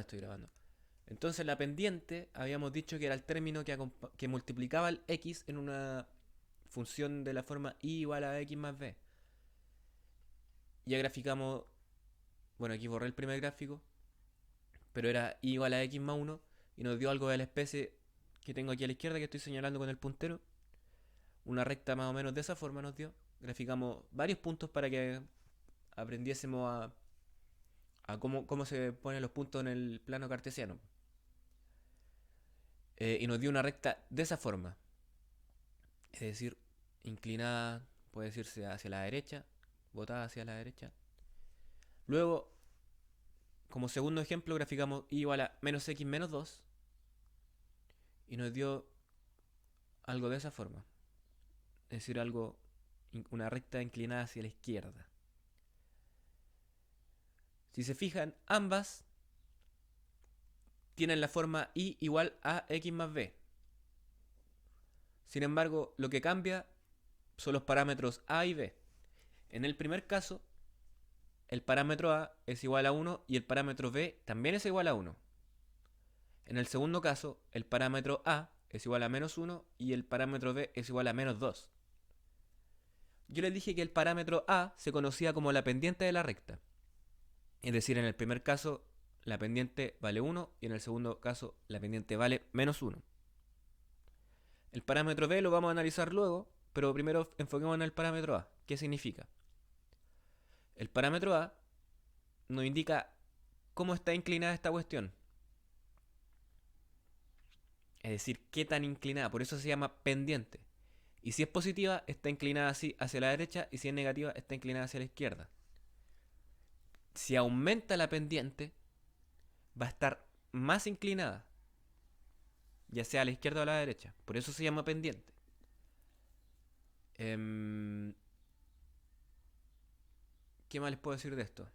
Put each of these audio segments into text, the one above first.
ahora estoy grabando. Entonces la pendiente habíamos dicho que era el término que multiplicaba el x en una función de la forma y igual a x más b. Ya graficamos, bueno, aquí borré el primer gráfico, pero era y igual a x más uno y nos dio algo de la especie que tengo aquí a la izquierda que estoy señalando con el puntero. Una recta más o menos de esa forma nos dio. Graficamos varios puntos para que aprendiésemos a cómo se ponen los puntos en el plano cartesiano. Y nos dio una recta de esa forma. Es decir, inclinada, puede decirse hacia la derecha, botada hacia la derecha. Luego, como segundo ejemplo, graficamos y igual a menos x menos 2 y nos dio algo de esa forma. Es decir, una recta inclinada hacia la izquierda. Si se fijan, ambas tienen la forma y igual a x más b. Sin embargo, lo que cambia son los parámetros a y b. En el primer caso, el parámetro a es igual a 1 y el parámetro b también es igual a 1. En el segundo caso, el parámetro a es igual a menos 1 y el parámetro b es igual a menos 2. Yo les dije que el parámetro a se conocía como la pendiente de la recta. Es decir, en el primer caso la pendiente vale 1 y en el segundo caso la pendiente vale menos 1. El parámetro b lo vamos a analizar luego, pero primero enfoquemos en el parámetro a. ¿Qué significa? El parámetro a nos indica cómo está inclinada esta cuestión. Es decir, qué tan inclinada. Por eso se llama pendiente. Y si es positiva, está inclinada así hacia la derecha. Y si es negativa, está inclinada hacia la izquierda. Si aumenta la pendiente, va a estar más inclinada. Ya sea a la izquierda o a la derecha. Por eso se llama pendiente. Em, ¿Qué más les puedo decir de esto?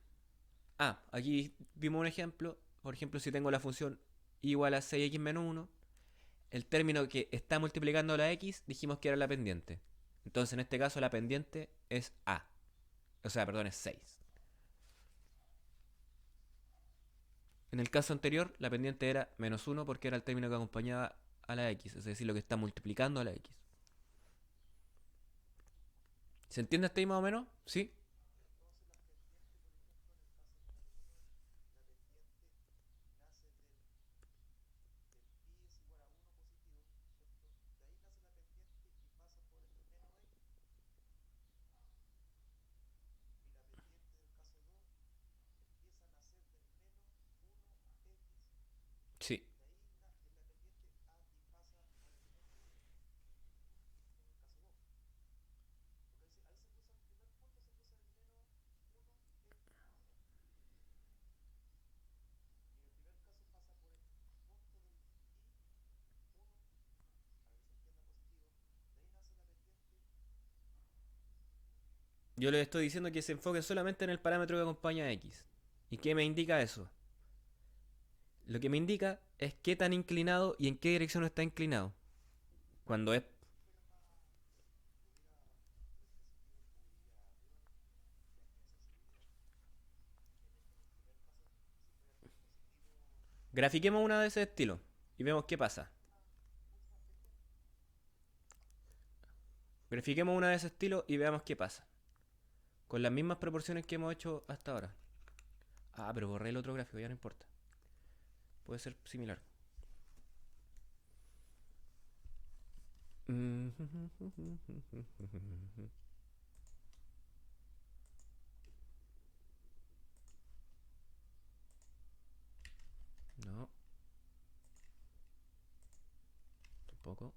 Aquí vimos un ejemplo. Por ejemplo, si tengo la función igual a 6x menos 1, el término que está multiplicando la x dijimos que era la pendiente. Entonces en este caso la pendiente es a. O sea, perdón, es 6. En el caso anterior, la pendiente era menos 1 porque era el término que acompañaba a la x, es decir, lo que está multiplicando a la x. ¿Se entiende hasta ahí más o menos? ¿Sí? Sí. Yo les estoy diciendo que se enfoquen solamente en el parámetro que acompaña a x. ¿Y qué me indica eso? Lo que me indica es qué tan inclinado y en qué dirección está inclinado. Cuando es... Grafiquemos una de ese estilo y vemos qué pasa. Grafiquemos una de ese estilo y veamos qué pasa. Con las mismas proporciones que hemos hecho hasta ahora. Pero borré el otro gráfico, ya no importa. Puede ser similar. No, tampoco.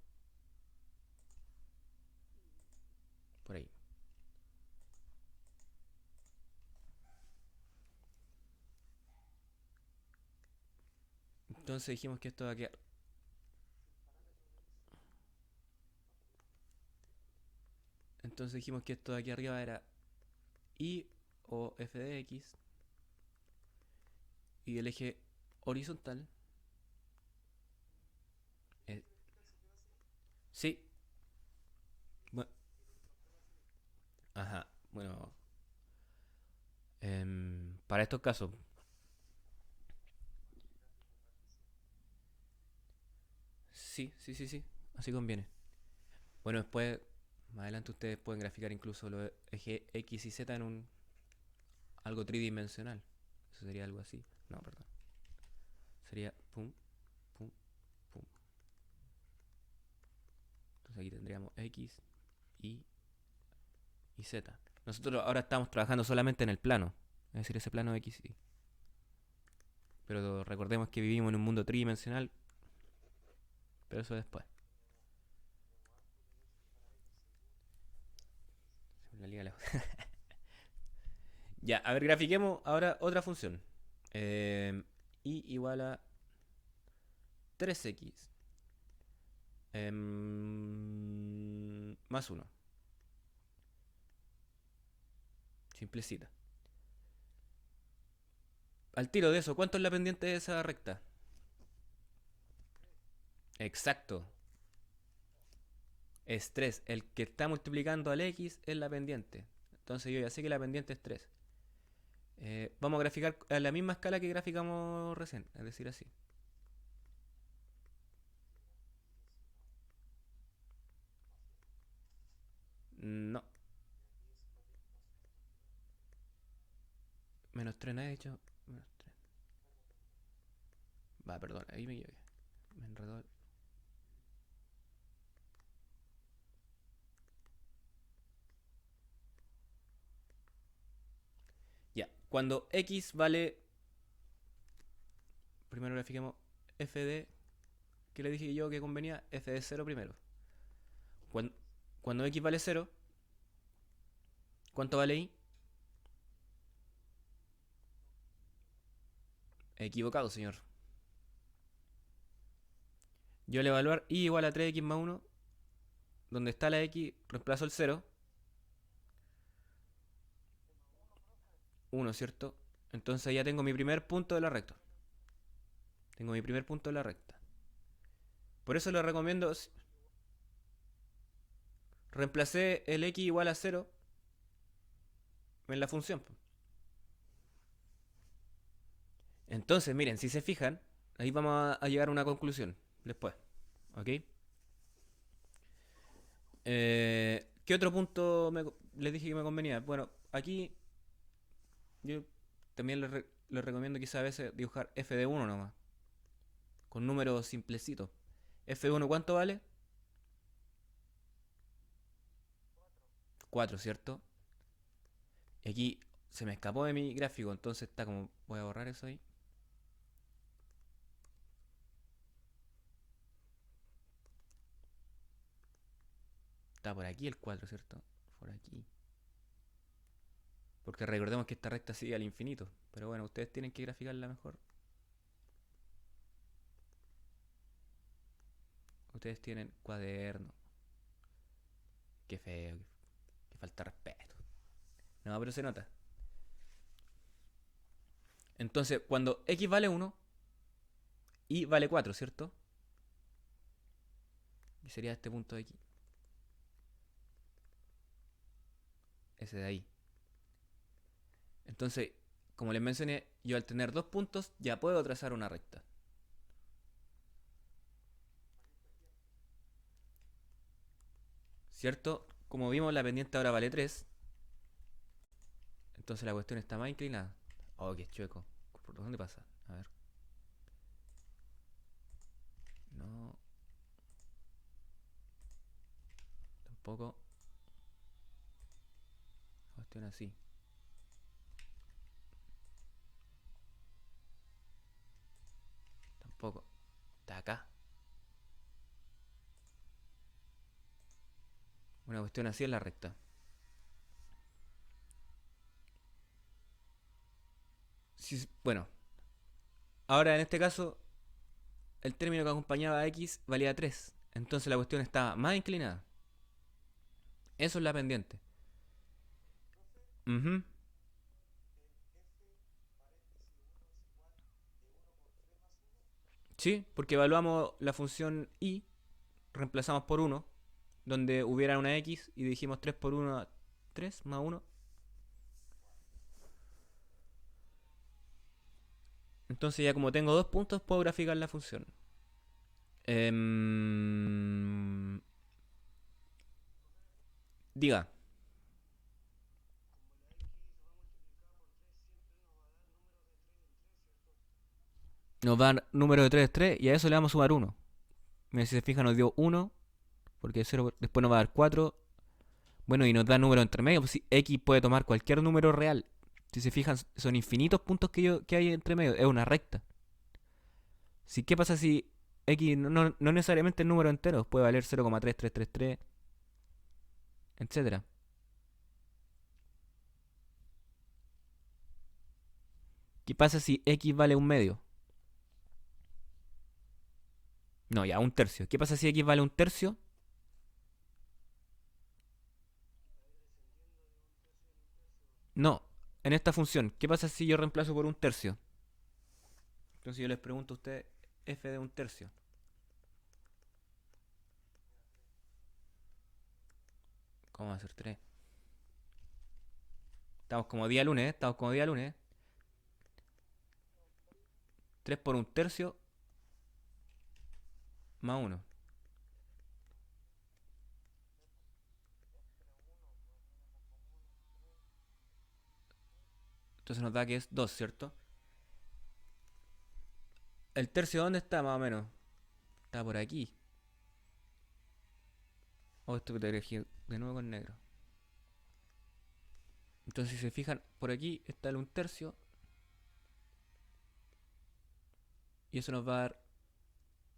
Por ahí. Entonces dijimos que esto va a quedar. Entonces dijimos que esto de aquí arriba era y o f de x. Y el eje horizontal es... Sí. Bueno, ajá. Bueno, para estos casos, Sí, sí, sí, sí. Así conviene. Bueno, después, más adelante ustedes pueden graficar incluso los ejes X y Z en un algo tridimensional. Eso sería algo así. No, perdón. Sería pum, pum, pum. Entonces aquí tendríamos X, y Z. Nosotros ahora estamos trabajando solamente en el plano. Es decir, ese plano X, Y. Pero recordemos que vivimos en un mundo tridimensional. Pero eso después. La liga lejos. Ya, a ver, grafiquemos ahora otra función. Y igual a 3x más 1. Simplecita. Al tiro de eso, ¿cuánto es la pendiente de esa recta? Exacto. Es 3. El que está multiplicando al x es la pendiente. Entonces yo ya sé que la pendiente es 3. Vamos a graficar a la misma escala que graficamos recién. Es decir, así. No. Menos 3 no he hecho. Menos 3. Va, perdón, ahí me llevé. Me enredó. Ya. Cuando x vale. Primero grafiquemos f de. ¿Qué le dije yo que convenía? F de 0 primero. Cuando, cuando x vale 0, ¿cuánto vale y? Equivocado, señor. Yo al evaluar y igual a 3x más 1, donde está la x, reemplazo el 0, 1, ¿cierto? Entonces ya tengo mi primer punto de la recta. Tengo mi primer punto de la recta. Por eso le recomiendo. Reemplacé el x igual a 0 en la función. Entonces, miren, si se fijan, ahí vamos a llegar a una conclusión después. ¿Ok? ¿Qué otro punto les dije que me convenía? Bueno, aquí yo también les recomiendo quizá a veces dibujar f de 1 nomás. Con números simplecitos. F de 1, ¿cuánto vale? 4, ¿cierto? Y aquí se me escapó de mi gráfico, entonces está como. Voy a borrar eso ahí. Está por aquí el 4, ¿cierto? Por aquí. Porque recordemos que esta recta sigue al infinito. Pero bueno, ustedes tienen que graficarla mejor. Ustedes tienen cuaderno. Qué feo, que falta de respeto. No, pero se nota. Entonces, cuando x vale 1, y vale 4, ¿cierto? Y sería este punto de aquí. Ese de ahí. Entonces, como les mencioné, yo al tener dos puntos ya puedo trazar una recta. ¿Cierto? Como vimos, la pendiente ahora vale 3. Entonces la cuestión está más inclinada. Oh, qué chueco. ¿Por dónde pasa? A ver. No, tampoco. Cuestión así. Tampoco. Está acá. Una cuestión así es la recta. Bueno, ahora en este caso, el término que acompañaba a x valía 3. Entonces la cuestión estaba más inclinada. Eso es la pendiente. Ujú. Sí, porque evaluamos la función y, reemplazamos por 1, donde hubiera una x y dijimos 3 por 1, 3 más 1. Entonces ya como tengo dos puntos puedo graficar la función. Em, diga, nos dan número de 3 3 y a eso le vamos a sumar uno. Mira, si se fija nos dio uno porque 0 después nos va a dar 4. Bueno, y nos da número entre medio, pues sí, X puede tomar cualquier número real. Si se fijan, son infinitos puntos que hay entre medio, es una recta. Si, ¿qué pasa si X no necesariamente es número entero? Puede valer 0,3333, etcétera. ¿Qué pasa si X vale un medio? No, ya, un tercio. ¿Qué pasa si X vale un tercio? No, en esta función. ¿Qué pasa si yo reemplazo por un tercio? Entonces yo les pregunto a ustedes f de un tercio. ¿Cómo va a ser 3? Estamos como día lunes, ¿eh? Estamos como día lunes. 3 por un tercio más uno. Entonces nos da que es 2, ¿cierto? ¿El tercio dónde está más o menos? Está por aquí. Oh, esto que te elegí de nuevo con negro. Entonces si se fijan, por aquí está el un tercio. Y eso nos va a dar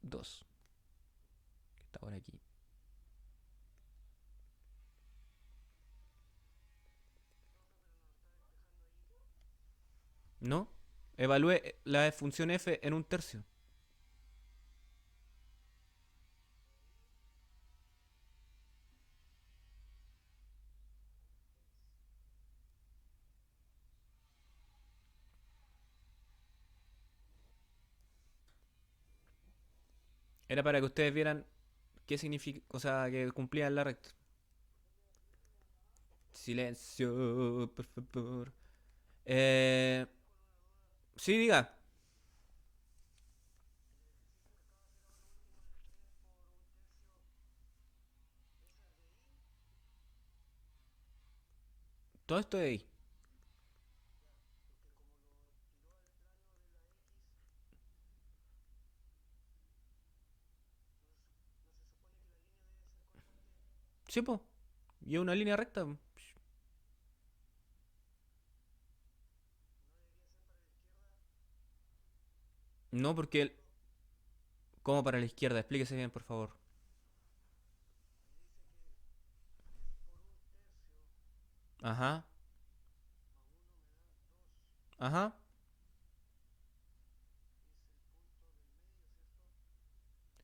2. Que está por aquí. ¿No? Evalúe la función f en un tercio. Era para que ustedes vieran qué significa, o sea, que cumplían la recta. Silencio, por favor. Eh, sí, diga. Todo esto de ahí. Sí, po. Y es una línea recta. No, porque ¿cómo para la izquierda? Explíquese bien, por favor. Ajá. Ajá.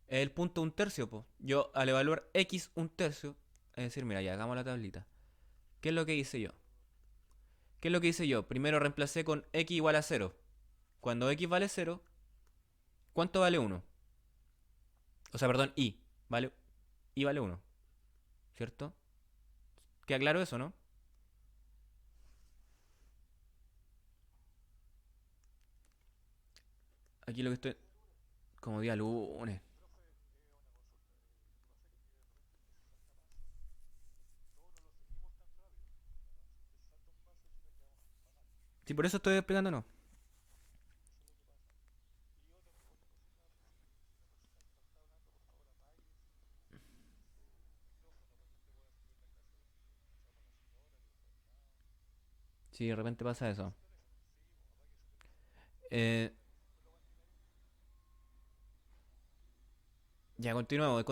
Es el punto un tercio, po. Yo al evaluar x un tercio, es decir, mira, ya hagamos la tablita. ¿Qué es lo que hice yo? ¿Qué es lo que hice yo? Primero reemplacé con x igual a cero. Cuando x vale cero, ¿cuánto vale uno? O sea, perdón, y vale uno, ¿cierto? ¿Queda claro eso, no? Aquí lo que estoy... Como día lunes. Sí, por eso estoy explicando, no. Sí, de repente pasa eso. Eh, ya, continuamos.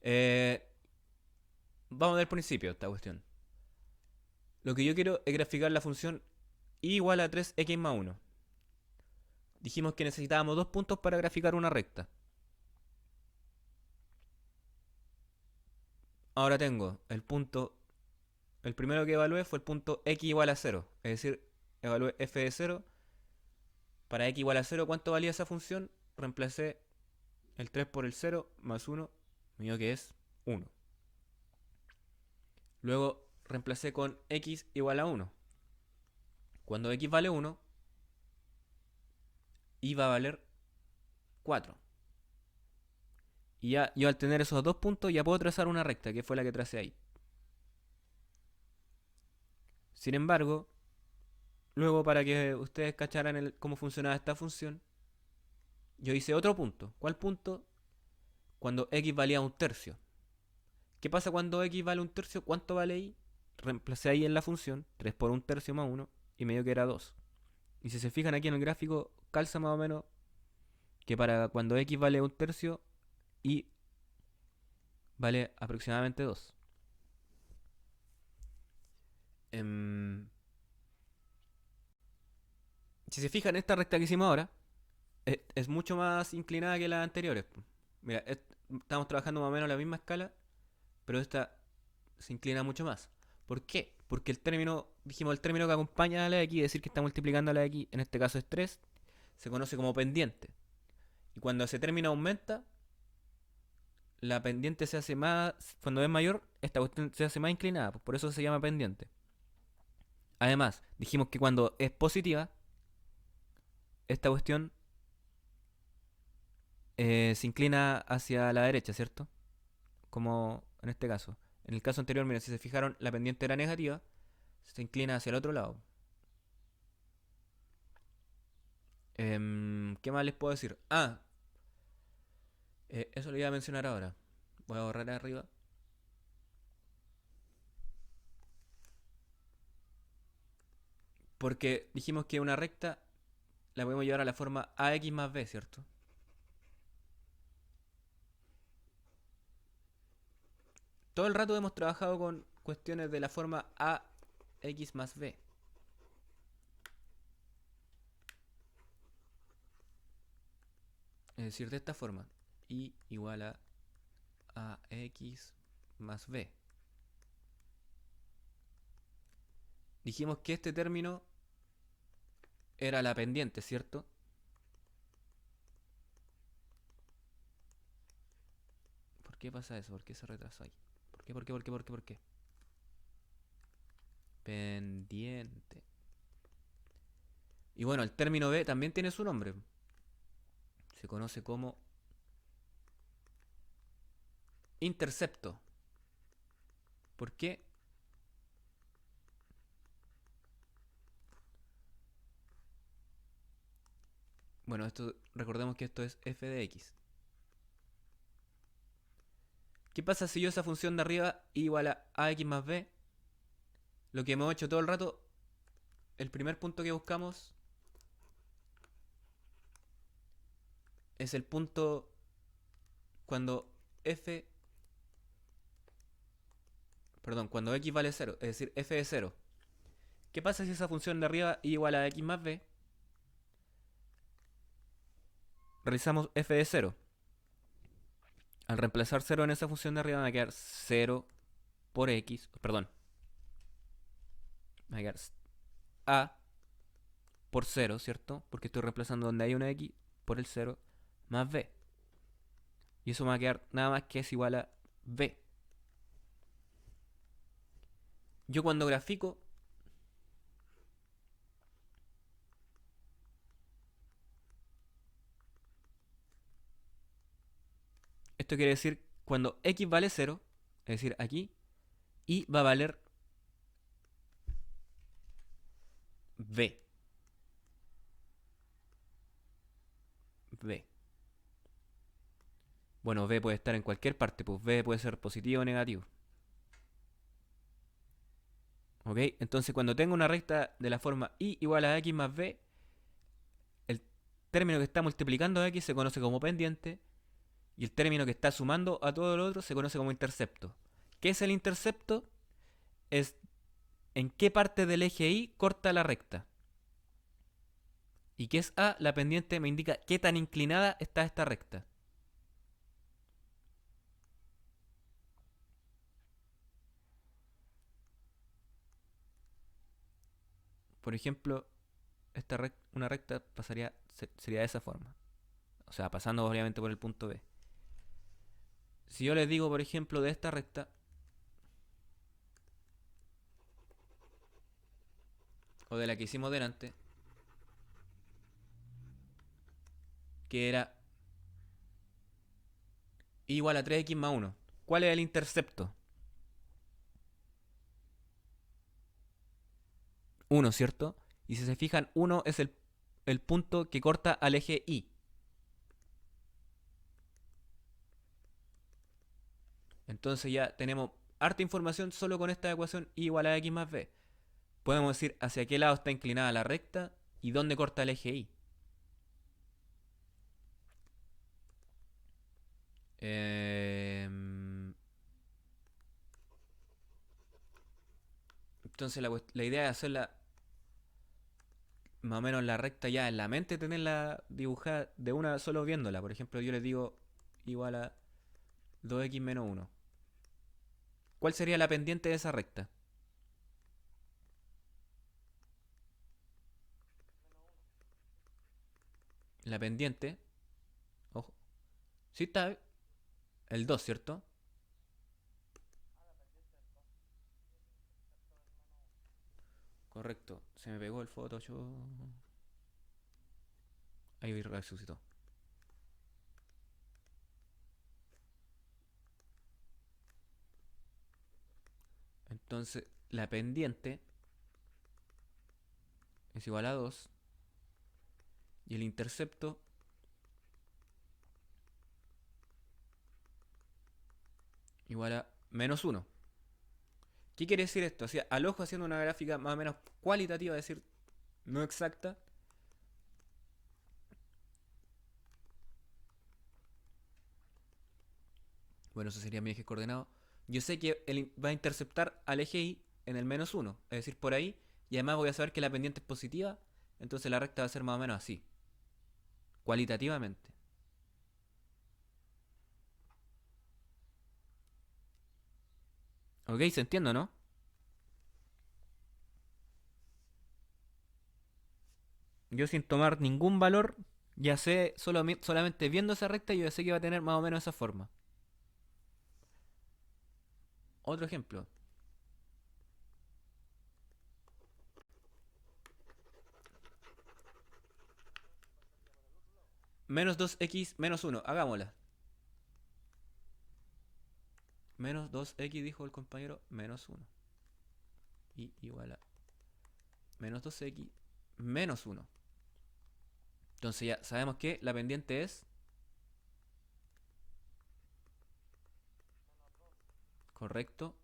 Eh, vamos del principio esta cuestión. Lo que yo quiero es graficar la función y igual a 3x más uno. Dijimos que necesitábamos dos puntos para graficar una recta. Ahora tengo el punto... El primero que evalué fue el punto x igual a cero. Es decir, evalué f de cero. Para x igual a cero, ¿cuánto valía esa función? Reemplacé el 3 por el cero más uno, mío que es uno. Luego reemplacé con x igual a uno. Cuando x vale uno, y va a valer 4. Y ya yo al tener esos dos puntos ya puedo trazar una recta, que fue la que tracé ahí. Sin embargo, luego para que ustedes cacharan cómo funcionaba esta función, yo hice otro punto. ¿Cuál punto? Cuando x valía un tercio. ¿Qué pasa cuando x vale un tercio? ¿Cuánto vale y? Reemplacé ahí en la función 3 por un tercio más 1 y me dio que era 2. Y si se fijan aquí en el gráfico, calza más o menos que para cuando x vale un tercio, y vale aproximadamente 2. Em, si se fijan, esta recta que hicimos ahora es mucho más inclinada que las anteriores. Mira, estamos trabajando más o menos a la misma escala, pero esta se inclina mucho más. ¿Por qué? Porque el término, dijimos, el término que acompaña a la x, es decir, que está multiplicando a la x, en este caso es 3, se conoce como pendiente. Y cuando ese término aumenta, la pendiente se hace más, cuando es mayor, esta cuestión se hace más inclinada, pues por eso se llama pendiente. Además, dijimos que cuando es positiva, esta cuestión se inclina hacia la derecha, ¿cierto? Como en este caso. En el caso anterior, miren, si se fijaron, la pendiente era negativa, se inclina hacia el otro lado. ¿Qué más les puedo decir? Eso lo iba a mencionar ahora. Voy a borrar arriba. Porque dijimos que una recta la podemos llevar a la forma ax más b, ¿cierto? Todo el rato hemos trabajado con cuestiones de la forma ax más b. Es decir, de esta forma. Y igual a ax más b. Dijimos que este término era la pendiente, ¿cierto? ¿Por qué pasa eso? ¿Por qué se retrasa ahí? ¿Por qué? ¿Por qué? ¿Por qué? ¿Por qué? ¿Por qué? Pendiente. Y bueno, el término b también tiene su nombre. Se conoce como intercepto. ¿Por qué? Bueno, recordemos que esto es f de x. ¿Qué pasa si yo esa función de arriba igual a ax más b? Lo que hemos hecho todo el rato, el primer punto que buscamos es el punto cuando f, perdón, cuando x vale 0, es decir, f de 0. ¿Qué pasa si esa función de arriba igual a x más b? Realizamos f de 0. Al reemplazar 0 en esa función de arriba me va a quedar 0 por x, perdón, me va a quedar a por 0, ¿cierto? Porque estoy reemplazando donde hay una x por el 0 más b. Y eso me va a quedar nada más que es igual a b. Yo cuando grafico, esto quiere decir cuando x vale 0, es decir, aquí, y va a valer b. b. Bueno, b puede estar en cualquier parte, pues b puede ser positivo o negativo. ¿Ok? Entonces cuando tengo una recta de la forma y igual a x más b, el término que está multiplicando a x se conoce como pendiente y el término que está sumando a todo lo otro se conoce como intercepto. ¿Qué es el intercepto? Es en qué parte del eje y corta la recta. ¿Y qué es a? La pendiente me indica qué tan inclinada está esta recta. Por ejemplo, una recta sería de esa forma. O sea, pasando obviamente por el punto B. Si yo les digo, por ejemplo, de esta recta, o de la que hicimos delante, que era igual a 3x más 1. ¿Cuál es el intercepto? 1, ¿cierto? Y si se fijan, 1 es el punto que corta al eje Y. Entonces ya tenemos harta información solo con esta ecuación y igual a x más b. Podemos decir hacia qué lado está inclinada la recta y dónde corta el eje Y. Entonces la idea es hacerla más o menos la recta ya en la mente, tenerla dibujada de una solo viéndola. Por ejemplo, yo les digo igual a 2x menos 1. ¿Cuál sería la pendiente de esa recta? La pendiente, ojo, sí está el 2, ¿cierto? Correcto, se me pegó el Photoshop. Ahí resucitó. Entonces, la pendiente es igual a 2 y el intercepto igual a menos 1. ¿Qué quiere decir esto? O sea, al ojo haciendo una gráfica más o menos cualitativa, es decir, no exacta. Bueno, eso sería mi eje coordenado. Yo sé que él va a interceptar al eje Y en el menos 1, es decir, por ahí. Y además voy a saber que la pendiente es positiva, entonces la recta va a ser más o menos así, cualitativamente. ¿Ok? ¿Se entiende, no? Yo sin tomar ningún valor, ya sé, solamente viendo esa recta, yo ya sé que va a tener más o menos esa forma. Otro ejemplo. Menos 2x menos 1. Hagámosla. Menos 2x, dijo el compañero, menos 1. Y igual a menos 2x menos 1. Entonces ya sabemos que la pendiente es correcto.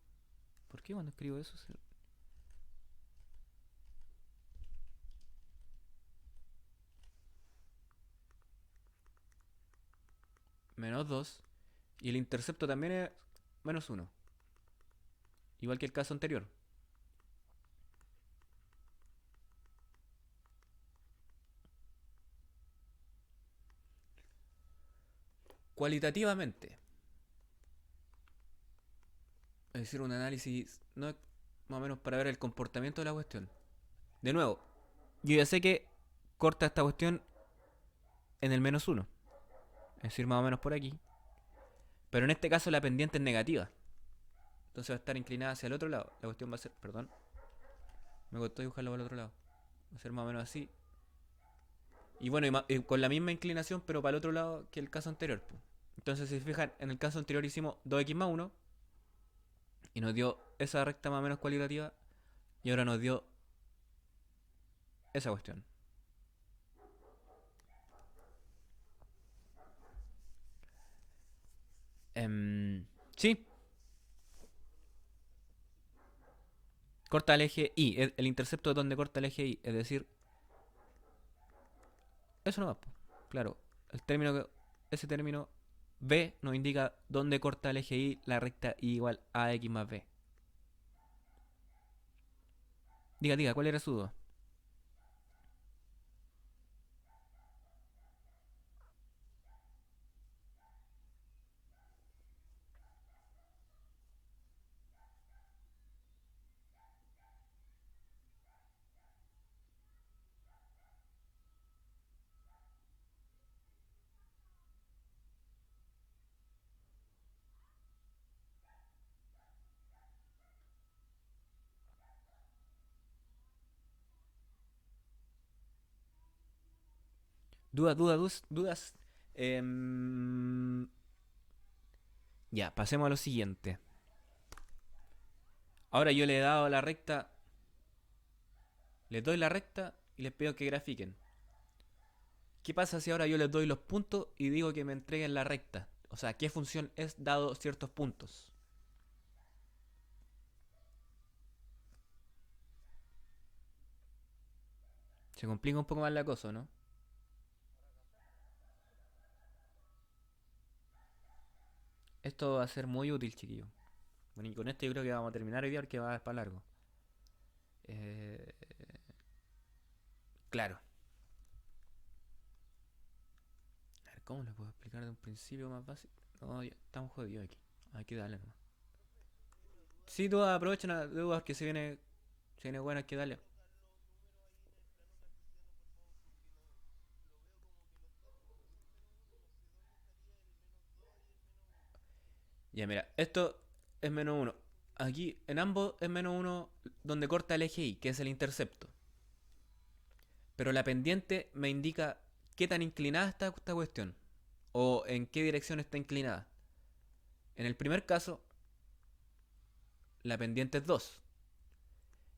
¿Por qué cuando escribo eso? Menos 2. Y el intercepto también es menos 1. Igual que el caso anterior. Cualitativamente, es decir, un análisis no es más o menos para ver el comportamiento de la cuestión. De nuevo, yo ya sé que corta esta cuestión en el menos 1. Es decir, más o menos por aquí. Pero en este caso la pendiente es negativa. Entonces va a estar inclinada hacia el otro lado. La cuestión va a ser, perdón, me costó dibujarlo por el otro lado. Va a ser más o menos así. Y bueno, con la misma inclinación, pero para el otro lado que el caso anterior. Entonces, si se fijan, en el caso anterior hicimos 2x más 1 y nos dio esa recta más o menos cualitativa. Y ahora nos dio esa cuestión. Sí, corta el eje Y. El intercepto es donde corta el eje Y. Es decir, eso no va. Claro, el término ese término B nos indica dónde corta el eje Y la recta Y igual a X más B. Diga, diga, ¿cuál era su duda? Dudas, dudas, dudas. Em, Ya, pasemos a lo siguiente. Ahora yo le he dado la recta, les doy la recta y les pido que grafiquen. ¿Qué pasa si ahora yo les doy los puntos y digo que me entreguen la recta? O sea, ¿qué función es dado ciertos puntos? Se complica un poco más la cosa, ¿no? Esto va a ser muy útil, chiquillo. Bueno, y con esto yo creo que vamos a terminar hoy día porque va a ir para largo. Eh, claro. A ver, ¿cómo le puedo explicar de un principio más básico? No, ya estamos jodidos aquí. Hay que darle nomás. Sí, tú aprovechen las dudas que se viene buena, hay que darle. Ya, mira, esto es menos uno. Aquí en ambos es menos uno donde corta el eje Y, que es el intercepto. Pero la pendiente me indica qué tan inclinada está esta cuestión. O en qué dirección está inclinada. En el primer caso, la pendiente es 2.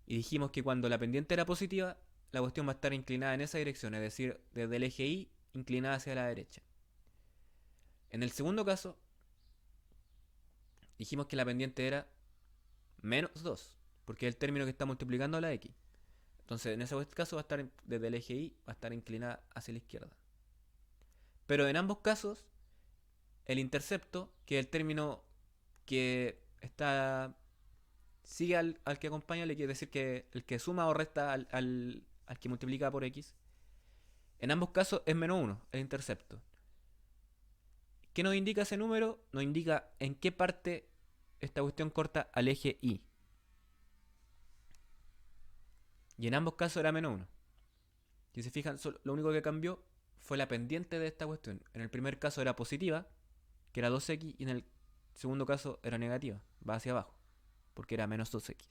Y dijimos que cuando la pendiente era positiva, la cuestión va a estar inclinada en esa dirección, es decir, desde el eje Y inclinada hacia la derecha. En el segundo caso, dijimos que la pendiente era menos 2, porque es el término que está multiplicando a la X. Entonces, en ese caso va a estar desde el eje Y, va a estar inclinada hacia la izquierda. Pero en ambos casos, el intercepto, que es el término que está sigue al que acompaña, le quiere decir que el que suma o resta al que multiplica por X, en ambos casos es menos uno el intercepto. ¿Qué nos indica ese número? Nos indica en qué parte esta cuestión corta al eje Y. Y en ambos casos era menos uno. Si se fijan, lo único que cambió fue la pendiente de esta cuestión. En el primer caso era positiva, que era 2x, y en el segundo caso era negativa, va hacia abajo, porque era menos 2x.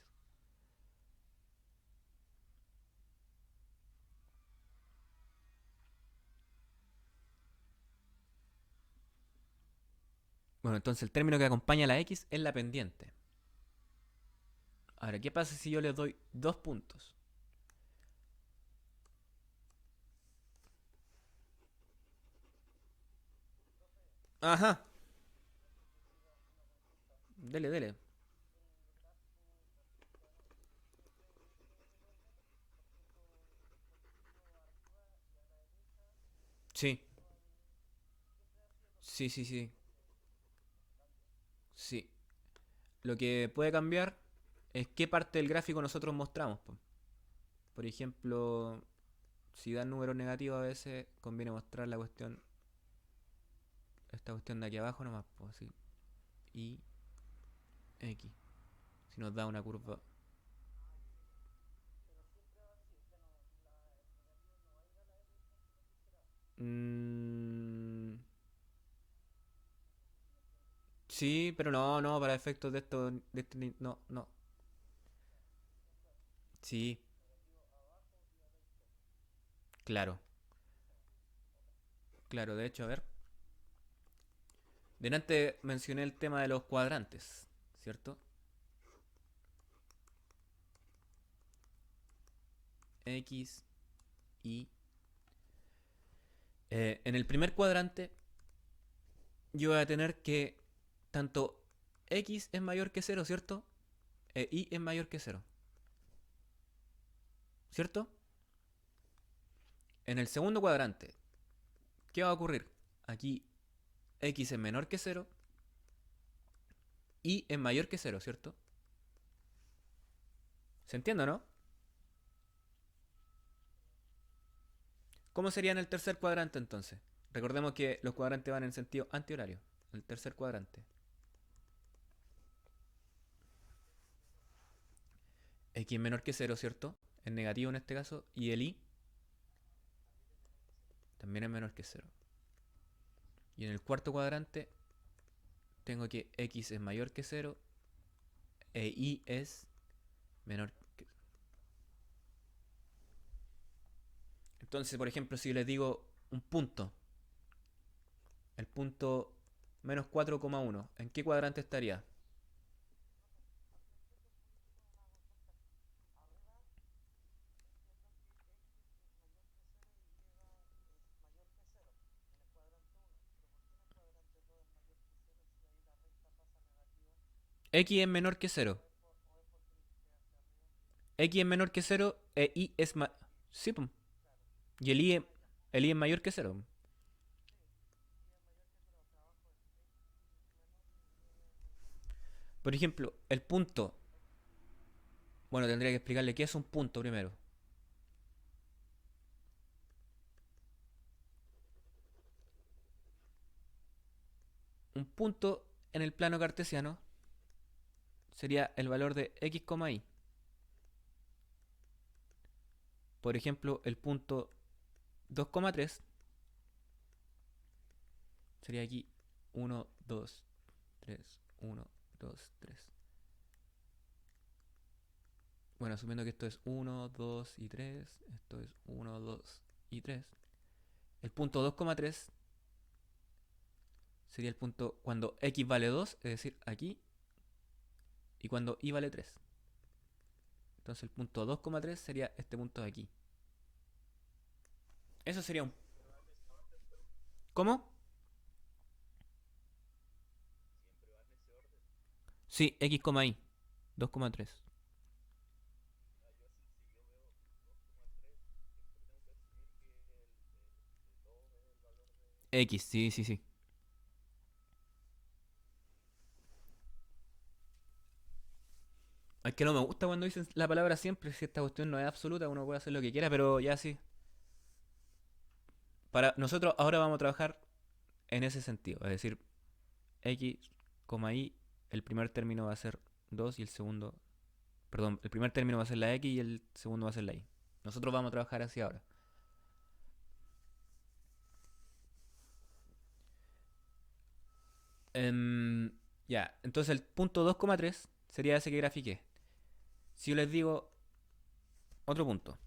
Bueno, entonces el término que acompaña a la x es la pendiente. Ahora, ¿qué pasa si yo le doy 2 puntos? Ajá, dele, dele. Sí, sí, sí, sí. Sí. Lo que puede cambiar es qué parte del gráfico nosotros mostramos, po. Por ejemplo, si dan números negativos a veces conviene mostrar la cuestión, esta cuestión de aquí abajo nomás, pues así. Y X. Si nos da una curva. Mm, sí, pero no, no, para efectos de esto, no, no. Sí, claro, claro. De hecho, a ver. Delante mencioné el tema de los cuadrantes, ¿cierto? X, Y. En el primer cuadrante yo voy a tener que tanto X es mayor que cero, ¿cierto? Y es mayor que cero, ¿cierto? En el segundo cuadrante, ¿qué va a ocurrir? Aquí X es menor que cero, Y es mayor que cero, ¿cierto? ¿Se entiende, no? ¿Cómo sería en el tercer cuadrante entonces? Recordemos que los cuadrantes van en sentido antihorario. El tercer cuadrante. X es menor que cero, ¿cierto? Es negativo en este caso. Y el Y también es menor que cero. Y en el cuarto cuadrante tengo que X es mayor que cero e Y es menor que... Entonces, por ejemplo, si les digo un punto, el punto menos 4,1. ¿En qué cuadrante estaría? X es menor que cero. X es menor que cero e Y es más... Sí, pum. Y el Y es mayor que cero. Por ejemplo, el punto. Bueno, tendría que explicarle qué es un punto primero. Un punto en el plano cartesiano sería el valor de x, y. Por ejemplo, el punto 2,3 sería aquí 1, 2, 3, 1, 2, 3. Bueno, asumiendo que esto es 1, 2 y 3, esto es 1, 2 y 3. El punto 2,3 sería el punto cuando x vale 2, es decir, aquí, y cuando y vale 3. Entonces el punto 2,3 sería este punto de aquí. Eso sería un... ¿Cómo? Sí, x, y. 2,3. X, sí, sí, sí. Es que no me gusta cuando dicen la palabra siempre. Si esta cuestión no es absoluta, uno puede hacer lo que quiera, pero ya sí. Para nosotros ahora vamos a trabajar en ese sentido. Es decir, x, y, el primer término va a ser 2 y el segundo... Perdón, el primer término va a ser la x y el segundo va a ser la y. Nosotros vamos a trabajar así ahora. Ya, entonces el punto 2,3 sería ese que grafiqué. Si yo les digo otro punto,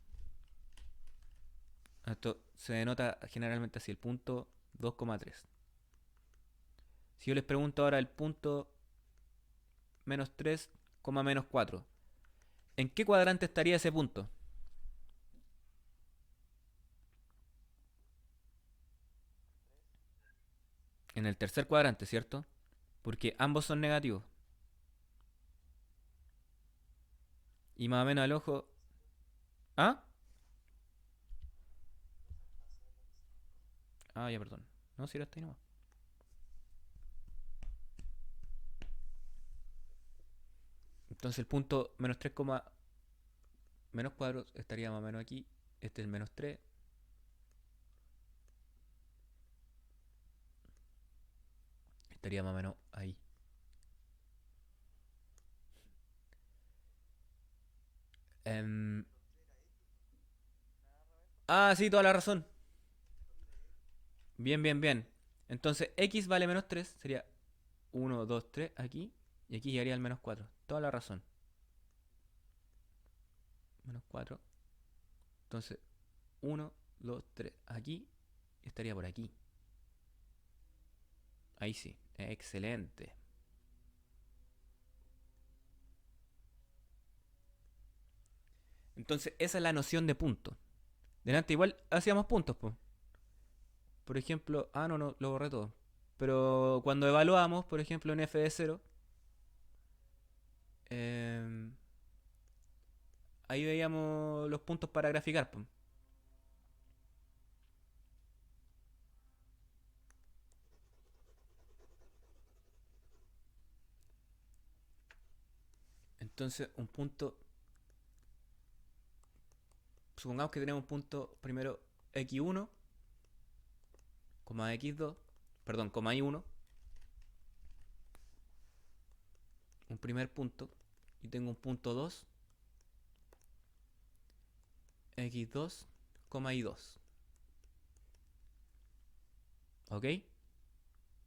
esto se denota generalmente así, el punto 2,3. Si yo les pregunto ahora el punto menos 3, menos 4, ¿en qué cuadrante estaría ese punto? En el tercer cuadrante, ¿cierto? Porque ambos son negativos. Y más o menos al ojo... ¿Ah? Ah, ya, perdón. No, si era hasta ahí nomás. Entonces el punto menos 3, menos 4 estaría más o menos aquí. Este es el menos 3. Estaría más o menos ahí. Em, Ah, sí, toda la razón. Bien, bien, bien. Entonces x vale menos 3. Sería 1, 2, 3 aquí. Y aquí llegaría al menos 4. Toda la razón. Menos 4. Entonces 1, 2, 3 aquí. Y estaría por aquí. Ahí sí. Excelente. Entonces esa es la noción de punto. Delante igual hacíamos puntos, pues. Por ejemplo, no, no, lo borré todo. Pero cuando evaluamos, por ejemplo, en f de 0, eh, ahí veíamos los puntos para graficar, pues. Entonces, un punto, supongamos que tenemos un punto primero x1, x2, perdón, y1, un primer punto, y tengo un punto 2, x2, y2. ¿Ok?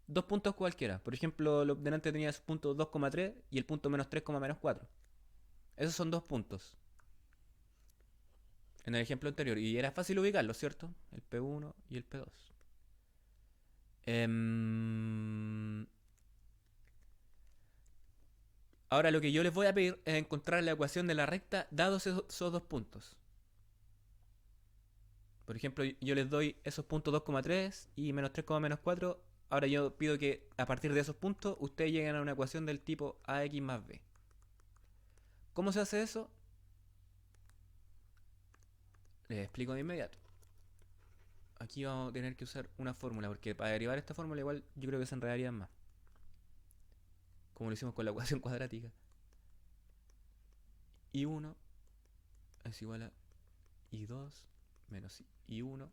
Dos puntos cualquiera. Por ejemplo, lo delante tenía el punto 2,3 y el punto menos 3, menos 4. Esos son dos puntos. En el ejemplo anterior. Y era fácil ubicarlo, ¿cierto? El P1 y el P2. Em, Ahora lo que yo les voy a pedir es encontrar la ecuación de la recta dados esos dos puntos. Por ejemplo, yo les doy esos puntos 2,3 y menos 3, menos 4. Ahora yo pido que a partir de esos puntos ustedes lleguen a una ecuación del tipo ax más b. ¿Cómo se hace eso? Les explico de inmediato. Aquí vamos a tener que usar una fórmula, porque para derivar esta fórmula igual yo creo que se enredarían más. Como lo hicimos con la ecuación cuadrática. I1 es igual a I2 menos I1.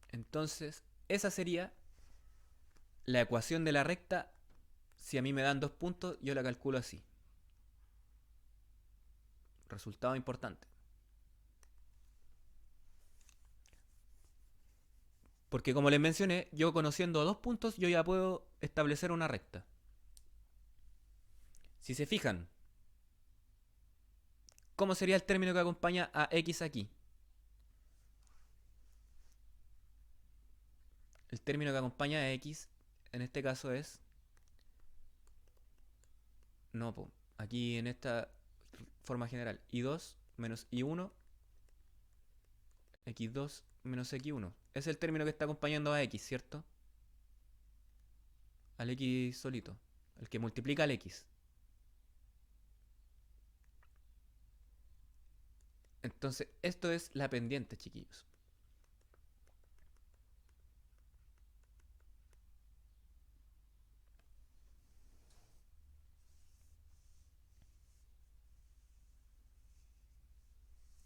Entonces, esa sería la ecuación de la recta. Si a mí me dan 2 puntos, yo la calculo así. Resultado importante. Porque como les mencioné, yo conociendo 2 puntos, yo ya puedo establecer una recta. Si se fijan, ¿cómo sería el término que acompaña a x aquí? El término que acompaña a x, en este caso es... No, aquí en esta forma general, i2 menos i1, x2 menos x1. Es el término que está acompañando a x, ¿cierto? Al x solito, el que multiplica al x. Entonces, esto es la pendiente, chiquillos.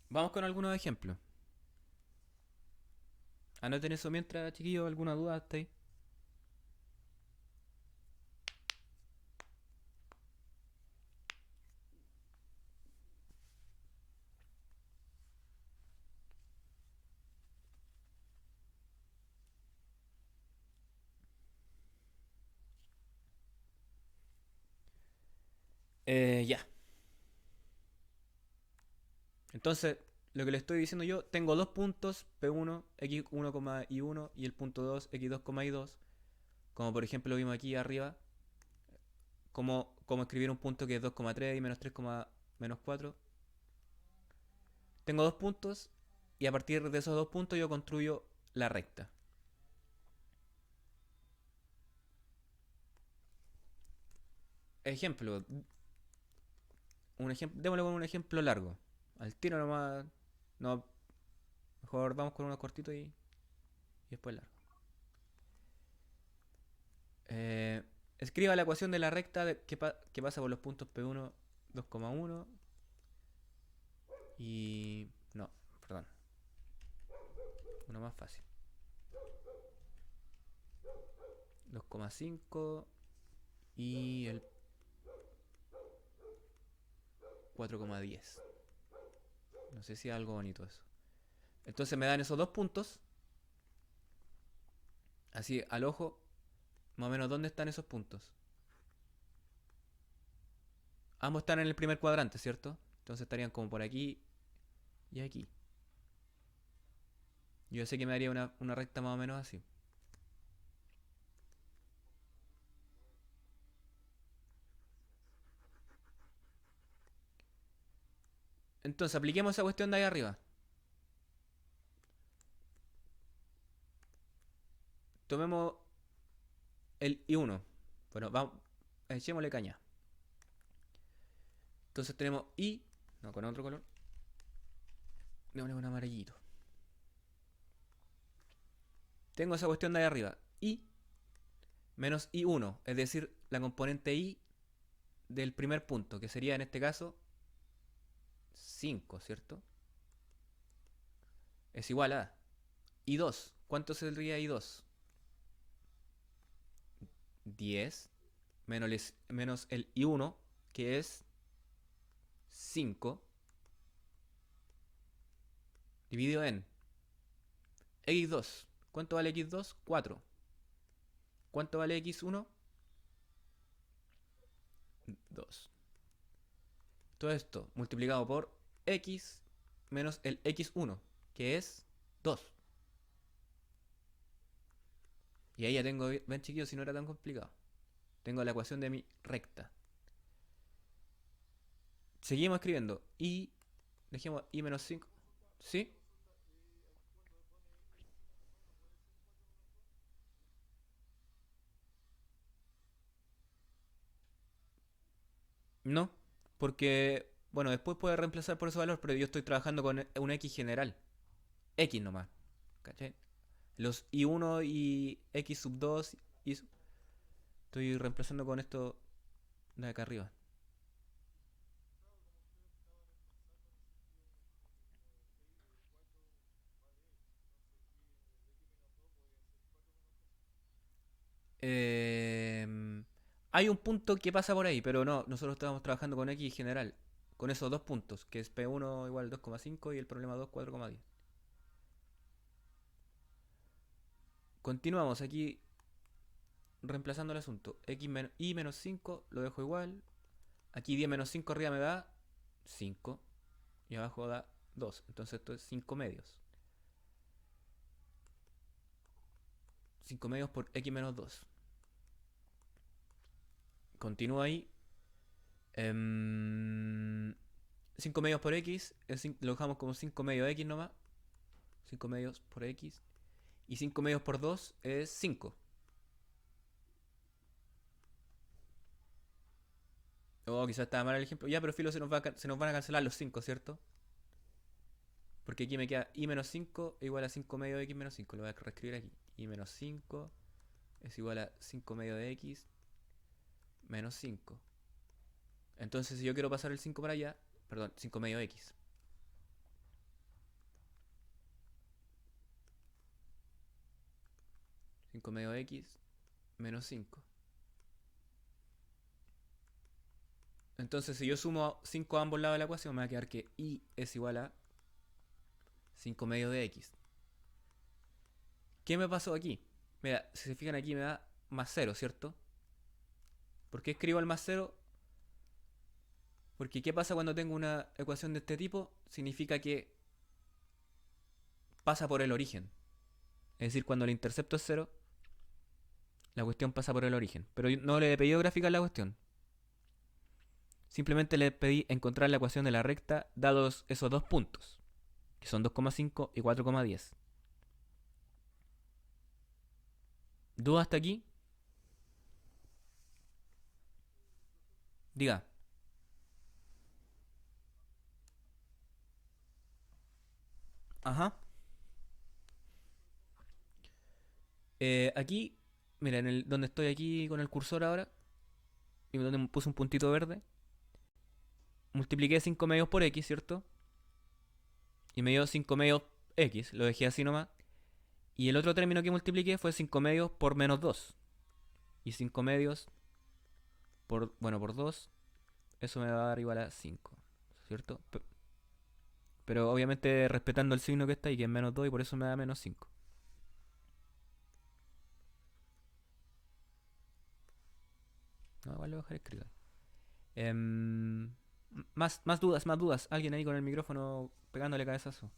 Vamos con algunos ejemplos. Anoten eso mientras, chiquillos, alguna duda hasta ahí. Ya. Entonces, lo que le estoy diciendo yo, tengo dos puntos, P1, X1, Y1 y el punto 2, X2, Y2. Como por ejemplo lo vimos aquí arriba. Como escribir un punto que es 2,3 y menos 3, menos 4. Tengo dos puntos y a partir de esos dos puntos yo construyo la recta. Ejemplo. Démosle con un ejemplo largo. Al tiro nomás. No, mejor vamos con uno cortito y después largo. Escriba la ecuación de la recta que pasa por los puntos P1, 2,1 y... No, perdón. Uno más fácil. 2,5 y el 4,10. No sé si es algo bonito eso. Entonces me dan esos dos puntos. Así al ojo, más o menos dónde están esos puntos. Ambos están en el primer cuadrante, ¿cierto? Entonces estarían como por aquí y aquí. Yo sé que me daría una recta más o menos así. Entonces apliquemos esa cuestión de ahí arriba. Tomemos el I1. Bueno, vamos, echémosle caña. Entonces tenemos I, no, con otro color. Démosle un amarillito. Tengo esa cuestión de ahí arriba. I menos I1, es decir, la componente I del primer punto, que sería en este caso 5, ¿cierto? Es igual a I2. ¿Cuánto sería I2? 10 menos el I1, que es 5, dividido en X2. ¿Cuánto vale X2? 4. ¿Cuánto vale X1? 2. Todo esto multiplicado por x menos el x1, que es 2. Y ahí ya tengo, ven chiquillos, si no era tan complicado. Tengo la ecuación de mi recta. Seguimos escribiendo. Y, dejemos y menos 5. ¿Sí? No. Porque, bueno, después puede reemplazar por ese valor, pero yo estoy trabajando con un x general. X nomás. ¿Cachai? Los i1 y x sub 2 y estoy reemplazando con esto de acá arriba. Eh, Hay un punto que pasa por ahí, pero no, nosotros estamos trabajando con x general. Con esos dos puntos, que es P1 igual 2,5 y el problema 2 4,10. Continuamos aquí reemplazando el asunto. Y menos 5 lo dejo igual. Aquí 10 menos 5 arriba me da 5 y abajo da 2. Entonces esto es 5 medios. 5 medios por x menos 2. Continúa ahí. 5 medios por x lo dejamos como 5 medios x nomás. 5 medios por x. Y 5 medios por 2 es 5. Oh, quizás estaba mal el ejemplo. Ya, pero filo, se nos van a cancelar los 5, ¿cierto? Porque aquí me queda i menos 5 igual a 5 medios de x menos 5. Lo voy a reescribir aquí. I menos 5 es igual a 5 medios de x menos 5. Entonces, si yo quiero pasar el 5 para allá, perdón, 5 medio de x. 5 medio de x menos 5. Entonces, si yo sumo 5 a ambos lados de la ecuación, me va a quedar que i es igual a 5 medio de x. ¿Qué me pasó aquí? Mira, si se fijan aquí me da más 0, ¿cierto? ¿Por qué escribo el más 0? Porque ¿qué pasa cuando tengo una ecuación de este tipo? Significa que pasa por el origen. Es decir, cuando el intercepto es 0, la cuestión pasa por el origen. Pero no le he pedido graficar la cuestión. Simplemente le pedí encontrar la ecuación de la recta dados esos dos puntos, que son 2,5 y 4,10. ¿Duda hasta aquí? Diga. Ajá. Aquí, mira, donde estoy aquí con el cursor ahora, y donde me puse un puntito verde, multipliqué 5 medios por x, ¿cierto? Y me dio 5 medios x, lo dejé así nomás. Y el otro término que multipliqué fue 5 medios por menos 2. Y 5 medios por, bueno, por 2, eso me va a dar igual a 5, ¿cierto? Pero obviamente respetando el signo que está ahí, que es menos 2, y por eso me da menos 5. No, igual lo voy a dejar escrito. Em, más dudas, más dudas. Alguien ahí con el micrófono pegándole cabezazo.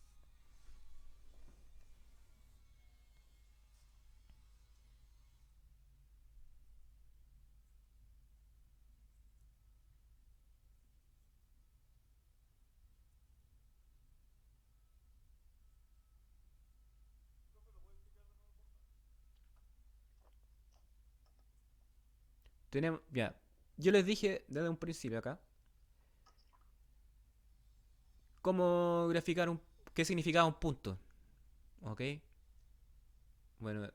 Tenemos, ya. Yo les dije desde un principio acá cómo graficar qué significaba un punto. ¿Ok? Bueno,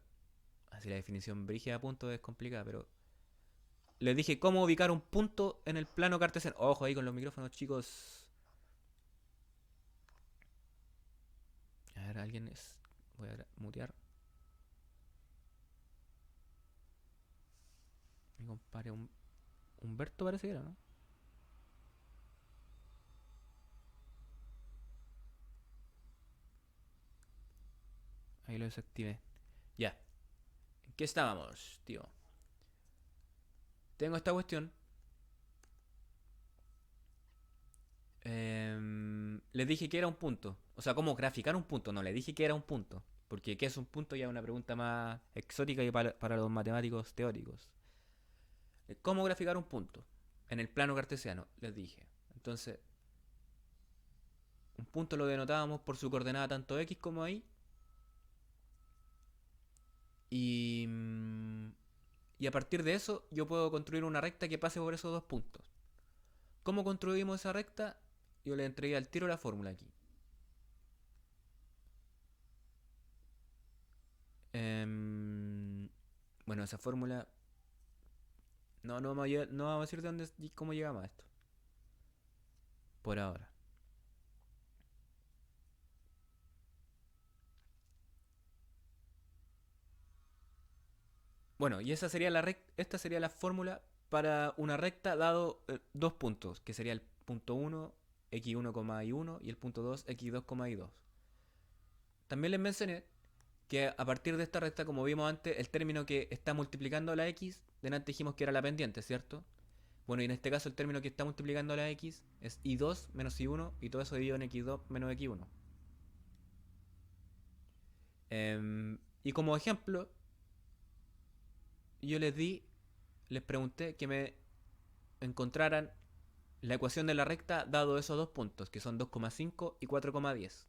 así la definición brígida de punto es complicada, pero les dije cómo ubicar un punto en el plano cartesiano. Ojo ahí con los micrófonos, chicos. A ver, alguien es. Voy a mutear. Mi compadre Humberto parece que era, ¿no? Ahí lo desactivé. Ya. ¿En qué estábamos, tío? Tengo esta cuestión. les dije que era un punto. O sea, cómo graficar un punto. No, les dije que era un punto. Porque qué es un punto ya es una pregunta más exótica y para los matemáticos teóricos. ¿Cómo graficar un punto? En el plano cartesiano, les dije. Entonces, un punto lo denotábamos por su coordenada tanto x como y. Y, y a partir de eso yo puedo construir una recta que pase por esos dos puntos. ¿Cómo construimos esa recta? Yo le entregué al tiro la fórmula aquí. Bueno, esa fórmula... No vamos a decir de dónde, cómo llegamos a esto. Por ahora. Bueno, y esta sería la fórmula para una recta dado dos puntos, que sería el punto 1, x1,y1 y el punto 2, x2,y2. También les mencioné que a partir de esta recta, como vimos antes, el término que está multiplicando la x, delante dijimos que era la pendiente, ¿cierto? Bueno, y en este caso el término que está multiplicando la x es y2 menos y1 y todo eso dividido en x2 menos x1. Y como ejemplo, yo les pregunté que me encontraran la ecuación de la recta dado esos dos puntos, que son 2,5 y 4,10.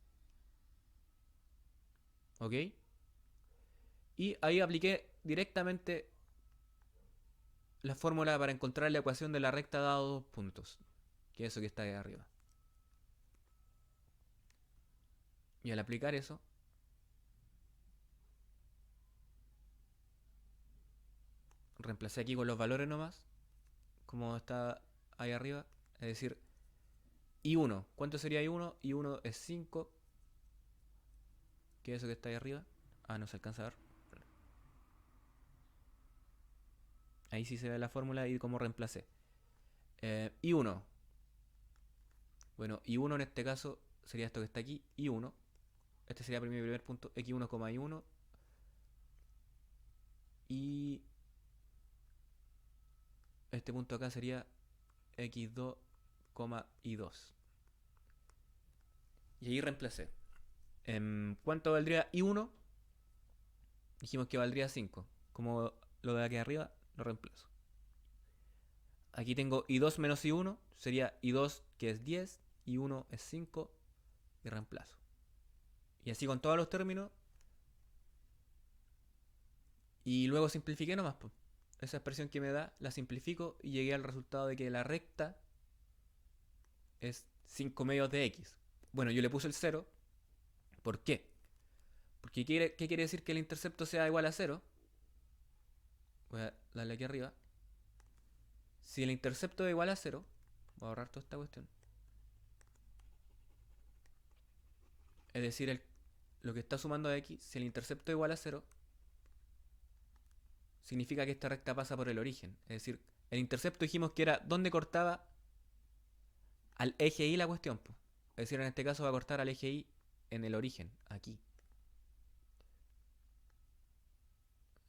¿Ok? Y ahí apliqué directamente la fórmula para encontrar la ecuación de la recta dado dos puntos, que es eso que está ahí arriba. Y al aplicar eso, reemplacé aquí con los valores nomás, como está ahí arriba. Es decir, I1. ¿Cuánto sería I1? I1 es 5, que es eso que está ahí arriba. Ah, no se alcanza a ver. Ahí sí se ve la fórmula y cómo reemplacé. I1. Bueno, I1 en este caso sería esto que está aquí. I1. Este sería mi primer punto. X1,I1. Y este punto acá sería X2, I2. Y ahí reemplacé. ¿Cuánto valdría I1? Dijimos que valdría 5. Como lo de aquí arriba, lo reemplazo. Aquí tengo I2 menos I1. Sería I2 que es 10. I1 es 5. Y reemplazo. Y así con todos los términos. Y luego simplifiqué nomás. Esa expresión que me da, la simplifico y llegué al resultado de que la recta es 5 medios de x. Bueno, yo le puse el 0. ¿Por qué? Porque ¿qué quiere decir que el intercepto sea igual a 0? Voy a darle aquí arriba. Si el intercepto es igual a 0, voy a ahorrar toda esta cuestión. Es decir, lo que está sumando a x, si el intercepto es igual a 0, significa que esta recta pasa por el origen. Es decir, el intercepto dijimos que era donde cortaba al eje y la cuestión. Es decir, en este caso va a cortar al eje y en el origen, aquí.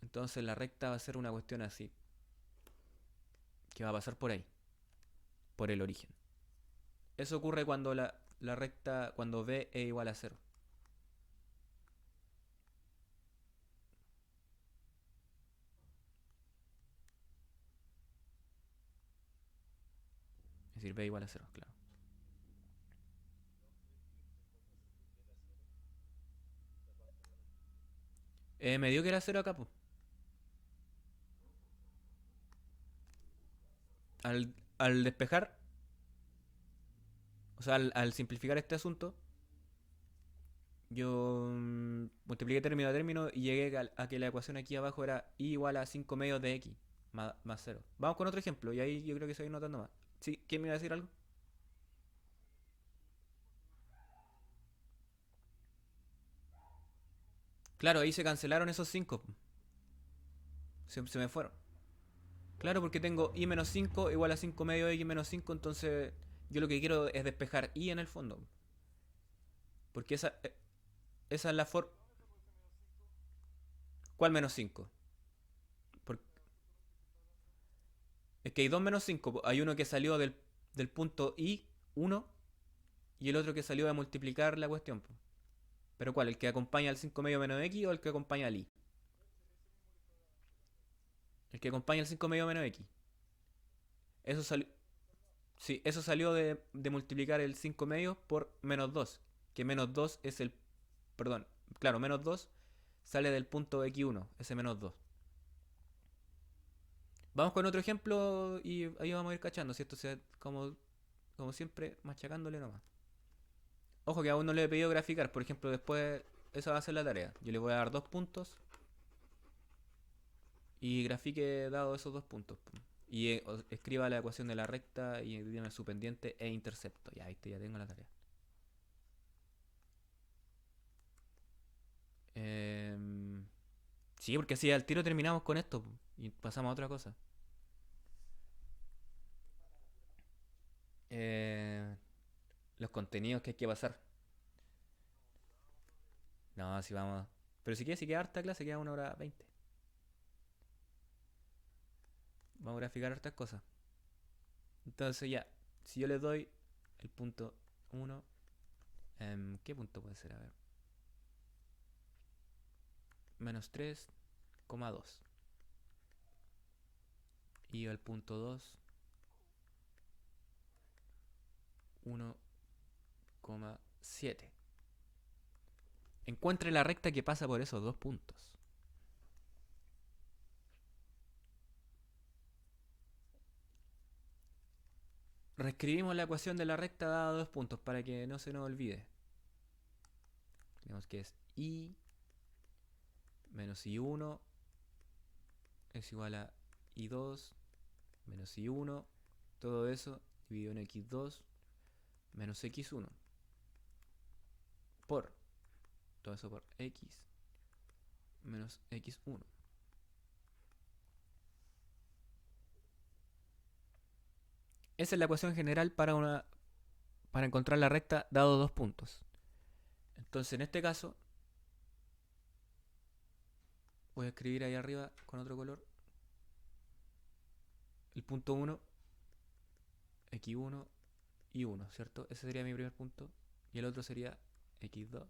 Entonces la recta va a ser una cuestión así, que va a pasar por ahí, por el origen. Eso ocurre cuando la recta, cuando b es igual a 0. Es decir, b igual a 0, claro. Me dio que era 0 acá, pues. Al despejar, o sea, al simplificar este asunto, yo multipliqué término a término y llegué a que la ecuación aquí abajo era y igual a 5 medios de x más 0. Vamos con otro ejemplo y ahí yo creo que se va a ir notando más. ¿Sí? ¿Quién me iba a decir algo? Claro, ahí se cancelaron esos 5. Se me fueron. Claro, porque tengo y menos 5 igual a 5 medios de x menos 5, entonces yo lo que quiero es despejar y en el fondo. Porque esa es la forma... ¿Cuál menos 5? Es que hay dos menos 5. Hay uno que salió del punto I1 y el otro que salió a multiplicar la cuestión. ¿Pero cuál? ¿El que acompaña al 5 medio menos x o el que acompaña al y? El que acompaña al 5 medio menos x. Eso salió. Sí, eso salió de multiplicar el 5 medios por menos 2. Que menos 2 es el. Perdón, claro, menos 2 sale del punto x1, ese menos 2. Vamos con otro ejemplo y ahí vamos a ir cachando, si esto sea como siempre, machacándole nomás. Ojo que aún no le he pedido graficar, por ejemplo, después esa va a ser la tarea. Yo le voy a dar 2 puntos y grafique dado esos 2 puntos. Y escriba la ecuación de la recta y dime su pendiente e intercepto. Ya, ya tengo la tarea. Sí, porque si al tiro terminamos con esto y pasamos a otra cosa. Eh, los contenidos que hay que pasar. No, si vamos. Pero si quieres, si queda harta clase, queda 1 hora 20. Vamos a graficar hartas cosas. Entonces ya, si yo le doy el punto 1, ¿qué punto puede ser? A ver. Menos 3,2. Y el punto 2, 1,7. Encuentre la recta que pasa por esos 2 puntos. Reescribimos la ecuación de la recta dada 2 puntos para que no se nos olvide. Tenemos que es y menos i1 es igual a i2 menos i1, todo eso dividido en x2 menos x1 por todo eso por x menos x1. Esa es la ecuación general para encontrar la recta dado 2 puntos. Entonces en este caso voy a escribir ahí arriba con otro color el punto 1, x1 y 1, ¿cierto? Ese sería mi primer punto. Y el otro sería x2,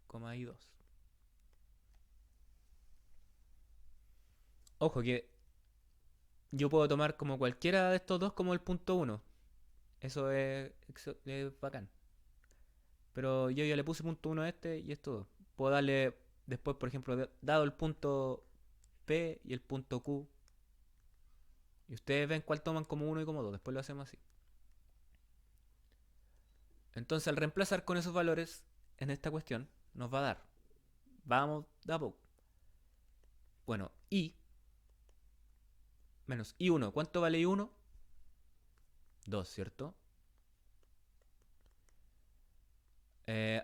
y2. Ojo que yo puedo tomar como cualquiera de estos dos como el punto 1. Eso es bacán. Pero yo ya le puse punto 1 a este y es todo. Puedo darle después, por ejemplo, dado el punto P y el punto Q. Y ustedes ven cuál toman como 1 y como 2. Después lo hacemos así. Entonces al reemplazar con esos valores en esta cuestión nos va a dar. Vamos de a poco. Bueno, I menos I1. ¿Cuánto vale I1? 2, ¿cierto?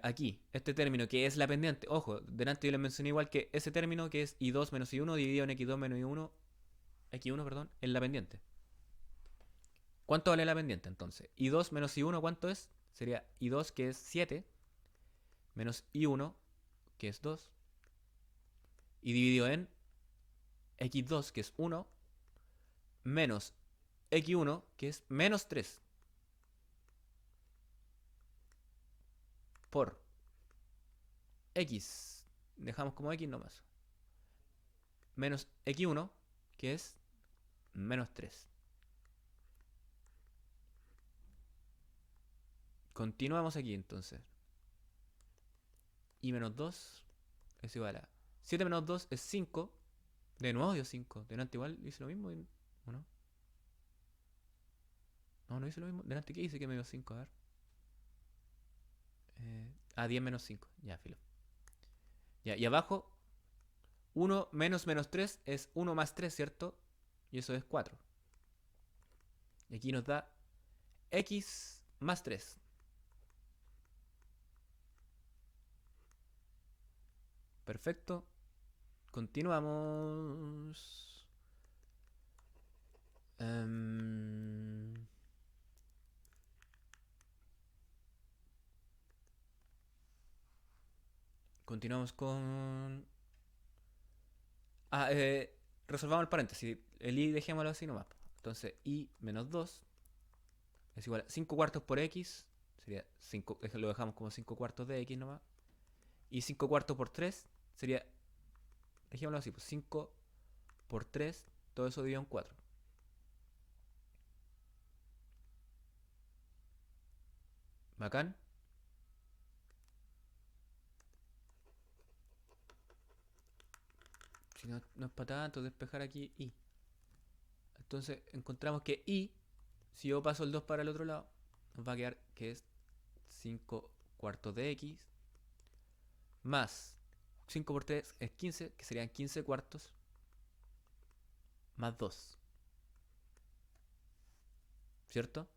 Aquí, este término que es la pendiente. Ojo, delante yo les mencioné igual que ese término que es I2 menos I1 dividido en X2 menos I1. X1, perdón, en la pendiente. ¿Cuánto vale la pendiente entonces? I2 menos I1, ¿cuánto es? Sería I2 que es 7 menos I1 que es 2 y dividido en X2 que es 1 menos X1 que es menos 3 por X. Dejamos como X nomás. Menos X1 que es menos 3. Continuamos aquí entonces. Y menos 2 es igual a 7 menos 2 es 5. De nuevo dio 5. Delante igual hice lo mismo. ¿O no? No, no hice lo mismo. Delante, ¿qué hice que me dio 5? A ver. 10 menos 5. Ya, filo. Ya, y abajo 1 menos menos 3 es 1 más 3, ¿cierto? Y eso es 4. Y aquí nos da x más 3. Perfecto. Continuamos. Continuamos con... Ah, resolvamos el paréntesis. El i dejémoslo así nomás. Entonces i menos 2 es igual a 5 cuartos por x, Sería 5, lo dejamos como 5 cuartos de x nomás. Y 5 cuartos por 3 sería, dejémoslo así, pues 5 por 3, todo eso dividido en 4. Bacán. Si no, no es para tanto despejar aquí y. Entonces encontramos que y, si yo paso el 2 para el otro lado, nos va a quedar que es 5 cuartos de x más 5 por 3 es 15, que serían 15 cuartos más 2, ¿cierto?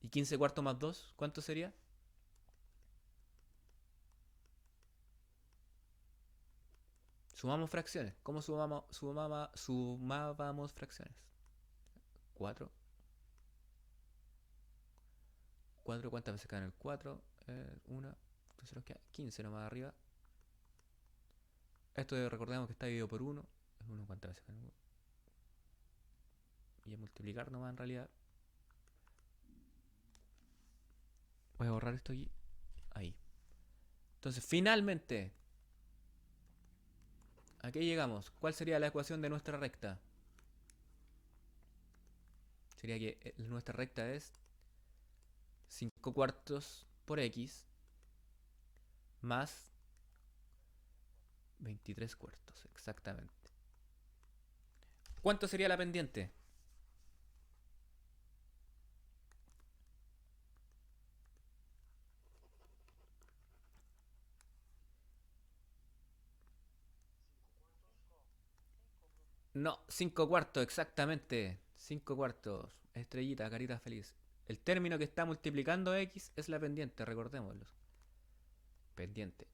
¿Y 15 cuartos más 2 cuánto sería? Sumamos fracciones. ¿Cómo sumábamos fracciones? 4. 4, ¿cuántas veces caen el 4? 1. Entonces nos queda 15 nomás arriba. Esto recordemos que está dividido por 1. Es 1, ¿cuántas veces cae el 1? Y a multiplicar nomás en realidad. Voy a borrar esto aquí. Ahí. Entonces, finalmente, ¿a qué llegamos? ¿Cuál sería la ecuación de nuestra recta? Sería que nuestra recta es 5 cuartos por x más 23 cuartos, exactamente. ¿Cuánto sería la pendiente? No, 5 cuartos, exactamente. 5 cuartos. Estrellita, carita feliz. El término que está multiplicando x es la pendiente, recordémoslo. Pendiente.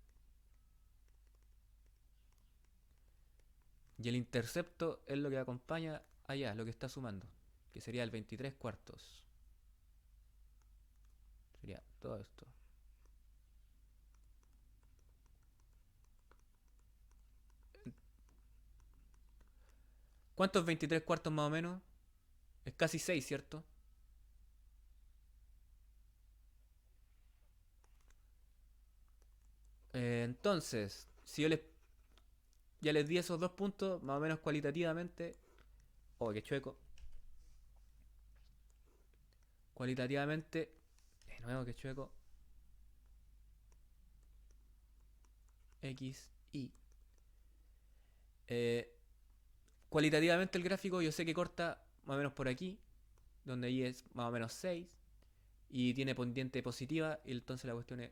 Y el intercepto es lo que acompaña allá, lo que está sumando. Que sería el 23 cuartos. Sería todo esto. ¿Cuántos 23 cuartos más o menos? Es casi 6, ¿cierto? Entonces, si yo ya les di esos dos puntos, más o menos cualitativamente. Oh, qué chueco. Cualitativamente. De nuevo, qué chueco. X, Y. Eh, Cualitativamente el gráfico yo sé que corta más o menos por aquí, donde Y es más o menos 6 y tiene pendiente positiva, y entonces la cuestión es,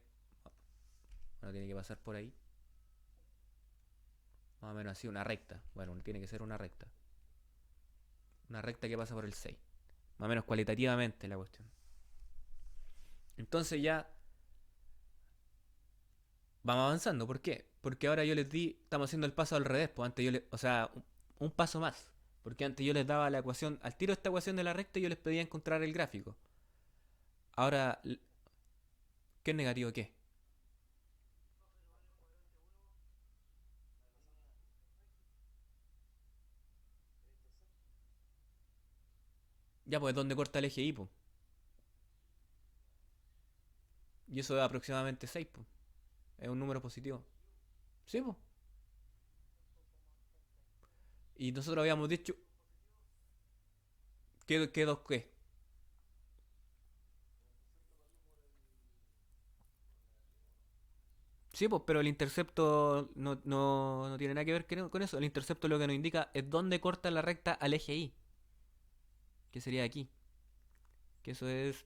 bueno, tiene que pasar por ahí, más o menos así, una recta, bueno, tiene que ser una recta que pasa por el 6, más o menos cualitativamente la cuestión. Entonces ya vamos avanzando, ¿por qué? Porque ahora yo les di, estamos haciendo el paso al revés, pues antes yo les, o sea, un paso más, porque antes yo les daba la ecuación, al tiro esta ecuación de la recta y yo les pedía encontrar el gráfico. Ahora, ¿qué es negativo qué? Ya, pues, ¿dónde corta el eje Y, pues? Y eso es aproximadamente 6, pues. Es un número positivo. Sí, pues. Y nosotros habíamos dicho, ¿qué dos qué? Sí, pues, pero el intercepto no tiene nada que ver con eso. El intercepto lo que nos indica es dónde corta la recta al eje Y, que sería aquí. Que eso es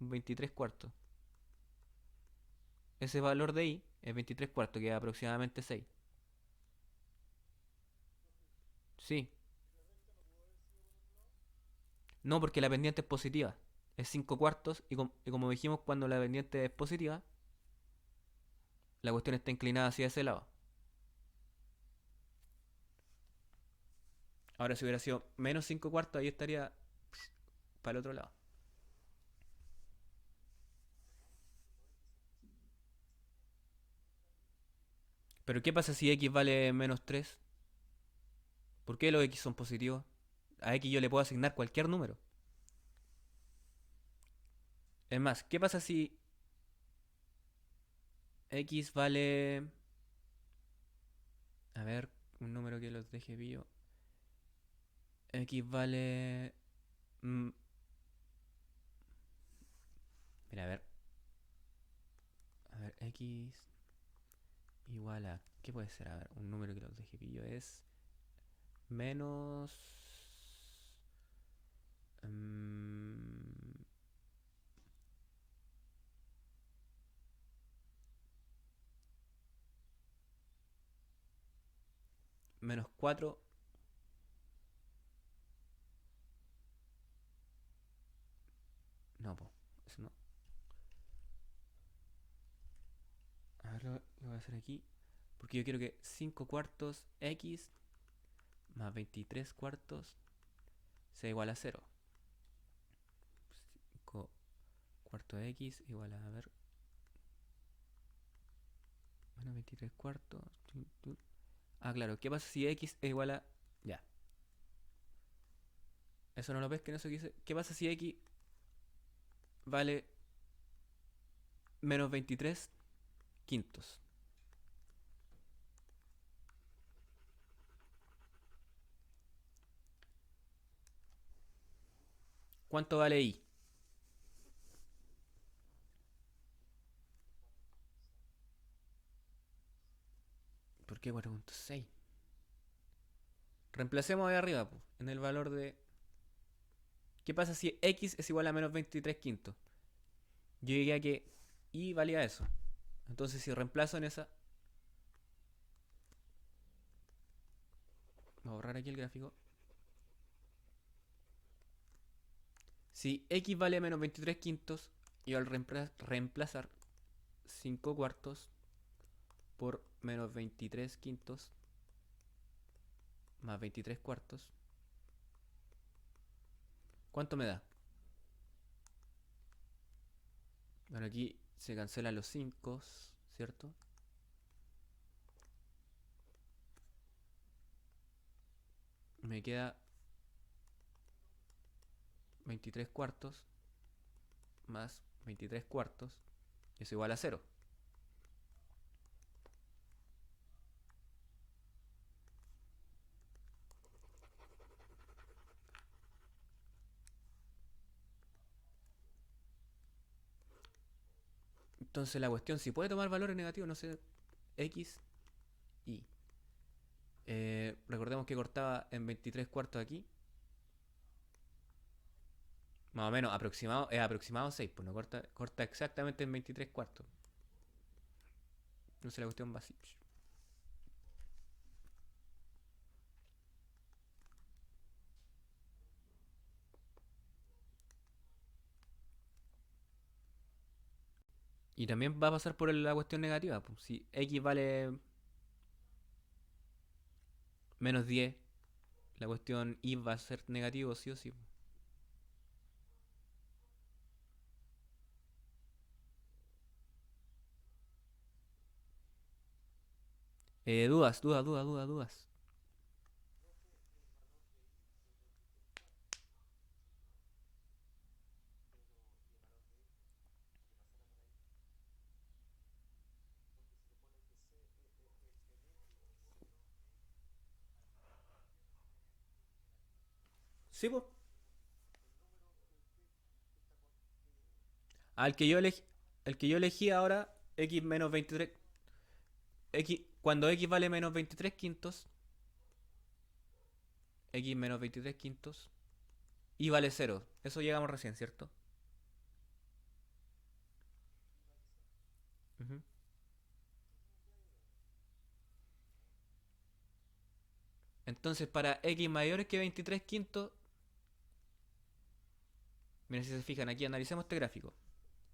23 cuartos. Ese valor de Y es 23 cuartos, que es aproximadamente 6. Sí. No, porque la pendiente es positiva. Es 5 cuartos y como dijimos, cuando la pendiente es positiva, la cuestión está inclinada hacia ese lado. Ahora si hubiera sido menos 5 cuartos, ahí estaría para el otro lado. Pero ¿qué pasa si x vale menos 3? ¿Por qué los x son positivos? A x yo le puedo asignar cualquier número. Es más, ¿qué pasa si X vale... A ver, un número que los deje vivo. X vale... mm, mira, a ver, X igual a... ¿Qué puede ser? A ver, un número que los deje pillo es... Menos... mm, menos 4. No, po, eso no. A ver, lo voy a hacer aquí. Porque yo quiero que 5 cuartos X más 23 cuartos sea igual a 0. 5 cuartos X igual a ver, menos 23 cuartos. Ah, claro. ¿Qué pasa si X es igual a... Ya. Eso no lo ves, que no se quise. ¿Qué pasa si X vale menos 23 quintos? ¿Cuánto vale Y? ¿Por qué 4.6? Reemplacemos ahí arriba, pues, en el valor de... ¿Qué pasa si X es igual a menos 23 quintos? Yo llegué a que Y valía eso. Entonces si reemplazo en esa... Voy a borrar aquí el gráfico. Si X vale menos 23 quintos, y al reemplazar 5 cuartos por menos 23 quintos más 23 cuartos, ¿cuánto me da? Bueno, aquí se cancelan los 5, ¿cierto? Me queda 23 cuartos más 23 cuartos, es igual a 0. Entonces la cuestión, si puede tomar valores negativos, no sé, X, Y. Recordemos que cortaba en 23 cuartos aquí. Más o menos, aproximado, es aproximado 6, pues no corta exactamente en 23 cuartos. No sé, la cuestión va así. Y también va a pasar por la cuestión negativa, pues. Si X vale menos 10, la cuestión Y va a ser negativo, sí o sí. Dudas. Sí, pues. Al que yo elegí, el que yo elegí ahora, X menos 23. Cuando X vale menos 23 quintos, X menos 23 quintos, Y vale 0. Eso llegamos recién, ¿cierto? Ujú. Entonces, para X mayores que 23 quintos, miren si se fijan aquí, analicemos este gráfico.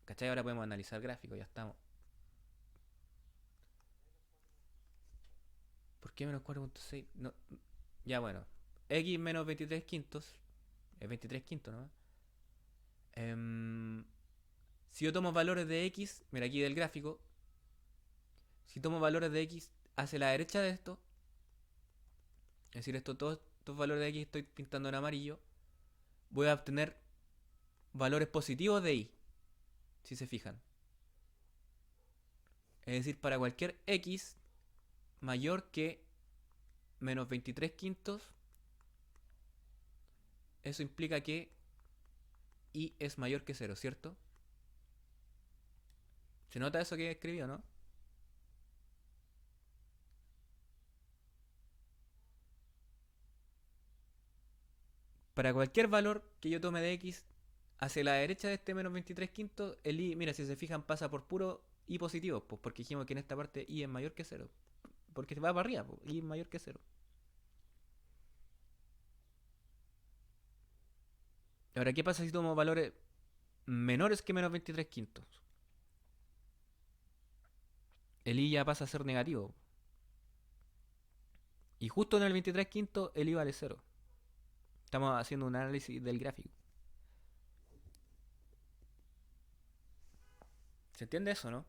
¿Cachai? Ahora podemos analizar gráfico, ya estamos. ¿Por qué menos 4.6? No, ya bueno. X menos 23 quintos. Es 23 quintos, ¿no? Em, si yo tomo valores de X, mira aquí del gráfico. Si tomo valores de X hacia la derecha de esto, es decir, todos estos valores de X estoy pintando en amarillo, voy a obtener valores positivos de Y. si se fijan. Es decir, para cualquier x mayor que menos 23 quintos, eso implica que y es mayor que 0, ¿cierto? ¿Se nota eso que escribí o no? Para cualquier valor que yo tome de x hacia la derecha de este menos 23 quintos, el i, mira, si se fijan, pasa por puro i positivo, pues porque dijimos que en esta parte i es mayor que 0. Porque va para arriba, pues, i es mayor que 0. Ahora, ¿qué pasa si tomo valores menores que menos 23 quintos? El i ya pasa a ser negativo. Y justo en el 23 quintos, el i vale 0. Estamos haciendo un análisis del gráfico. ¿Se entiende eso, no?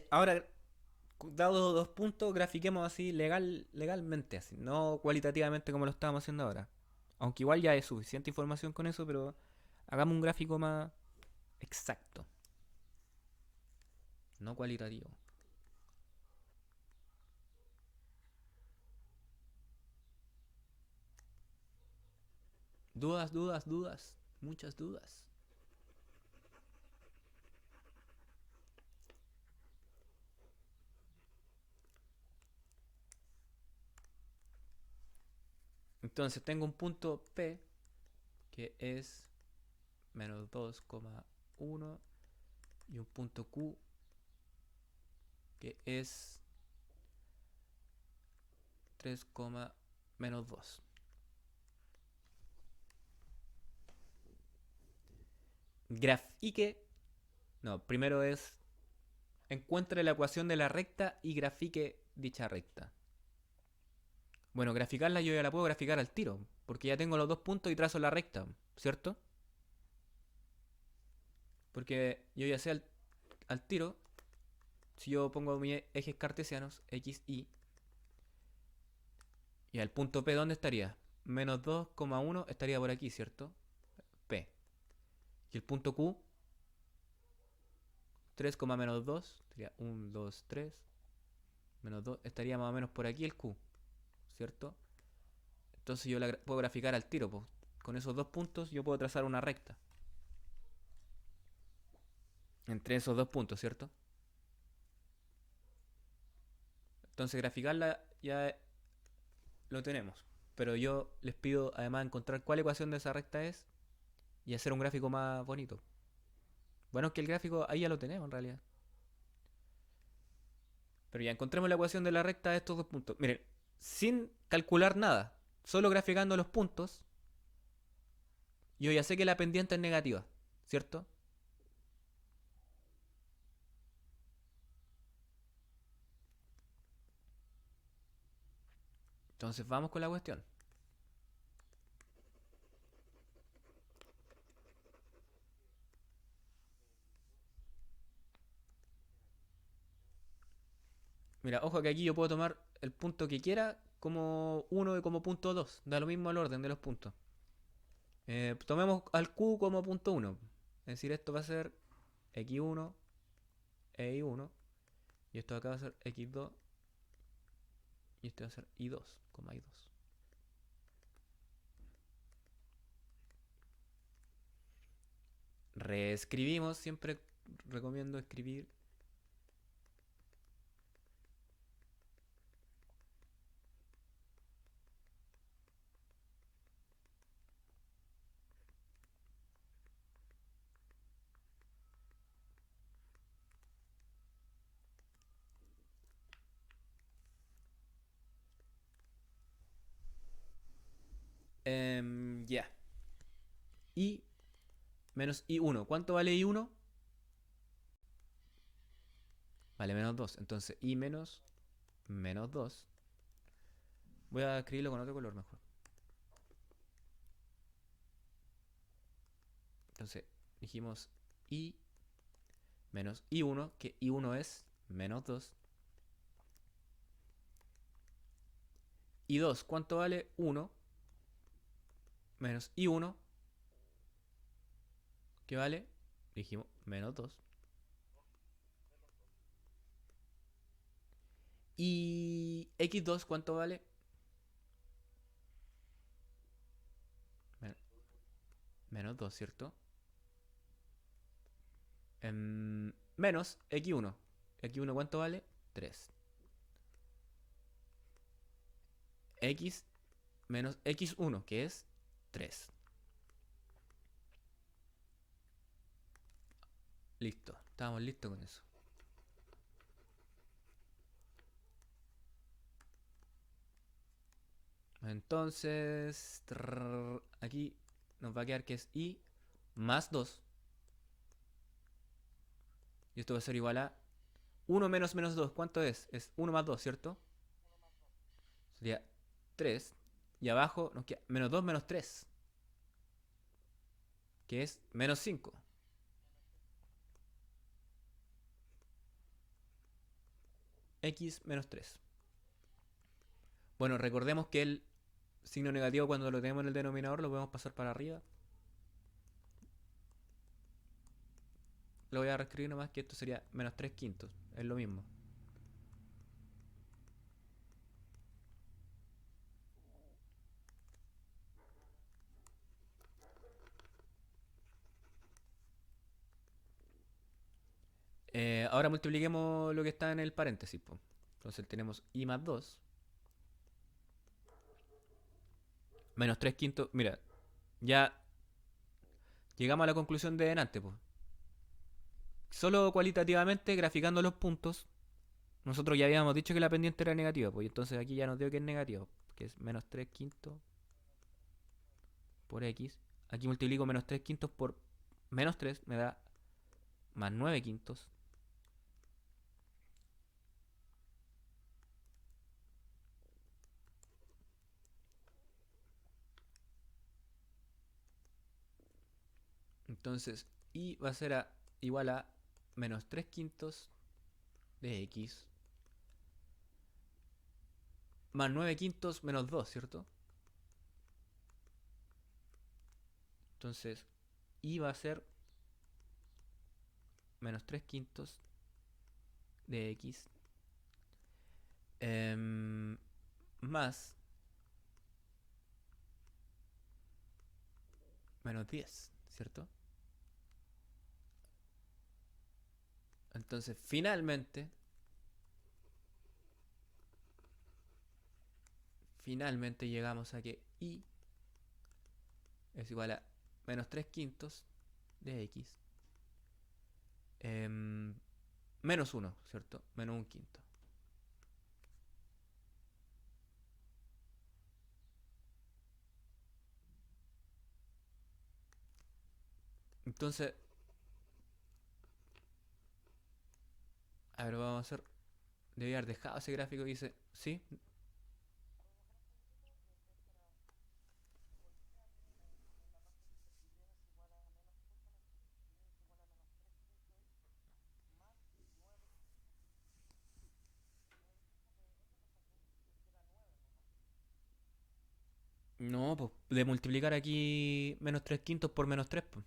Ahora, dado dos puntos, grafiquemos así legalmente, así, no cualitativamente como lo estábamos haciendo ahora. Aunque igual ya hay suficiente información con eso, pero hagamos un gráfico más exacto, no cualitativo. Dudas, dudas, dudas, muchas dudas. Entonces tengo un punto P que es menos 2,1 y un punto Q que es 3, menos 2. Grafique. No, primero es encuentre la ecuación de la recta y grafique dicha recta. Bueno, graficarla yo ya la puedo graficar al tiro, porque ya tengo los dos puntos y trazo la recta, ¿cierto? Porque yo ya sé al tiro, si yo pongo mis ejes cartesianos, x, y, y al punto P, ¿dónde estaría? Menos 2,1 estaría por aquí, ¿cierto? P. Y el punto Q, 3, menos 2, sería 1, 2, 3, menos 2, estaría más o menos por aquí el Q, ¿cierto? Entonces yo la puedo graficar al tiro, pues. Con esos dos puntos yo puedo trazar una recta. Entre esos dos puntos, ¿cierto? Entonces graficarla ya lo tenemos. Pero yo les pido además encontrar cuál ecuación de esa recta es y hacer un gráfico más bonito. Bueno, es que el gráfico ahí ya lo tenemos en realidad. Pero ya encontremos la ecuación de la recta de estos dos puntos. Miren, sin calcular nada, solo graficando los puntos, yo ya sé que la pendiente es negativa, ¿cierto? Entonces vamos con la cuestión. Mira, ojo que aquí yo puedo tomar el punto que quiera como 1 y como punto 2. Da lo mismo el orden de los puntos. Tomemos al Q como punto 1. Es decir, esto va a ser x1 e y1. Y esto acá va a ser x2. Y este va a ser y2, y2. Reescribimos, siempre recomiendo escribir. Ya. Y menos i1. ¿Cuánto vale i1? Vale menos 2. Entonces i menos menos 2. Voy a escribirlo con otro color mejor. Entonces dijimos y menos i1, que i1 es menos 2. Y 2, ¿cuánto vale? 1 menos i1, que vale, dijimos, menos 2. Y x2, ¿cuánto vale? Menos 2, ¿cierto? Menos x1. X1, ¿cuánto vale? 3. X menos x1, que es 3. Listo, estábamos listos con eso. Entonces, aquí nos va a quedar que es i más 2. Y esto va a ser igual a 1 menos menos 2. ¿Cuánto es? Es 1 más 2, ¿cierto? Sería 3. Y abajo nos queda menos 2 menos 3, que es menos 5. X menos 3. Bueno, recordemos que el signo negativo cuando lo tenemos en el denominador lo podemos pasar para arriba. Lo voy a reescribir nomás que esto sería menos 3 quintos. Es lo mismo. Ahora multipliquemos lo que está en el paréntesis. Po. Entonces tenemos i más 2 menos 3 quintos. Mira, ya llegamos a la conclusión de delante. Po. Solo cualitativamente, graficando los puntos, nosotros ya habíamos dicho que la pendiente era negativa. Pues entonces aquí ya nos dio que es negativa. Que es menos 3 quintos por x. Aquí multiplico menos 3 quintos por menos 3. Me da más 9 quintos. Entonces, y va a ser igual a menos 3 quintos de x más 9 quintos menos 2, ¿cierto? Entonces, y va a ser menos 3 quintos de x más menos 10, ¿cierto? Entonces, finalmente llegamos a que y es igual a menos 3 quintos de x menos 1, ¿cierto? Menos un quinto. Entonces, a ver, vamos a hacer. Debía haber dejado ese gráfico que dice, ¿sí? No, pues de multiplicar aquí menos 3 quintos por menos 3, pues.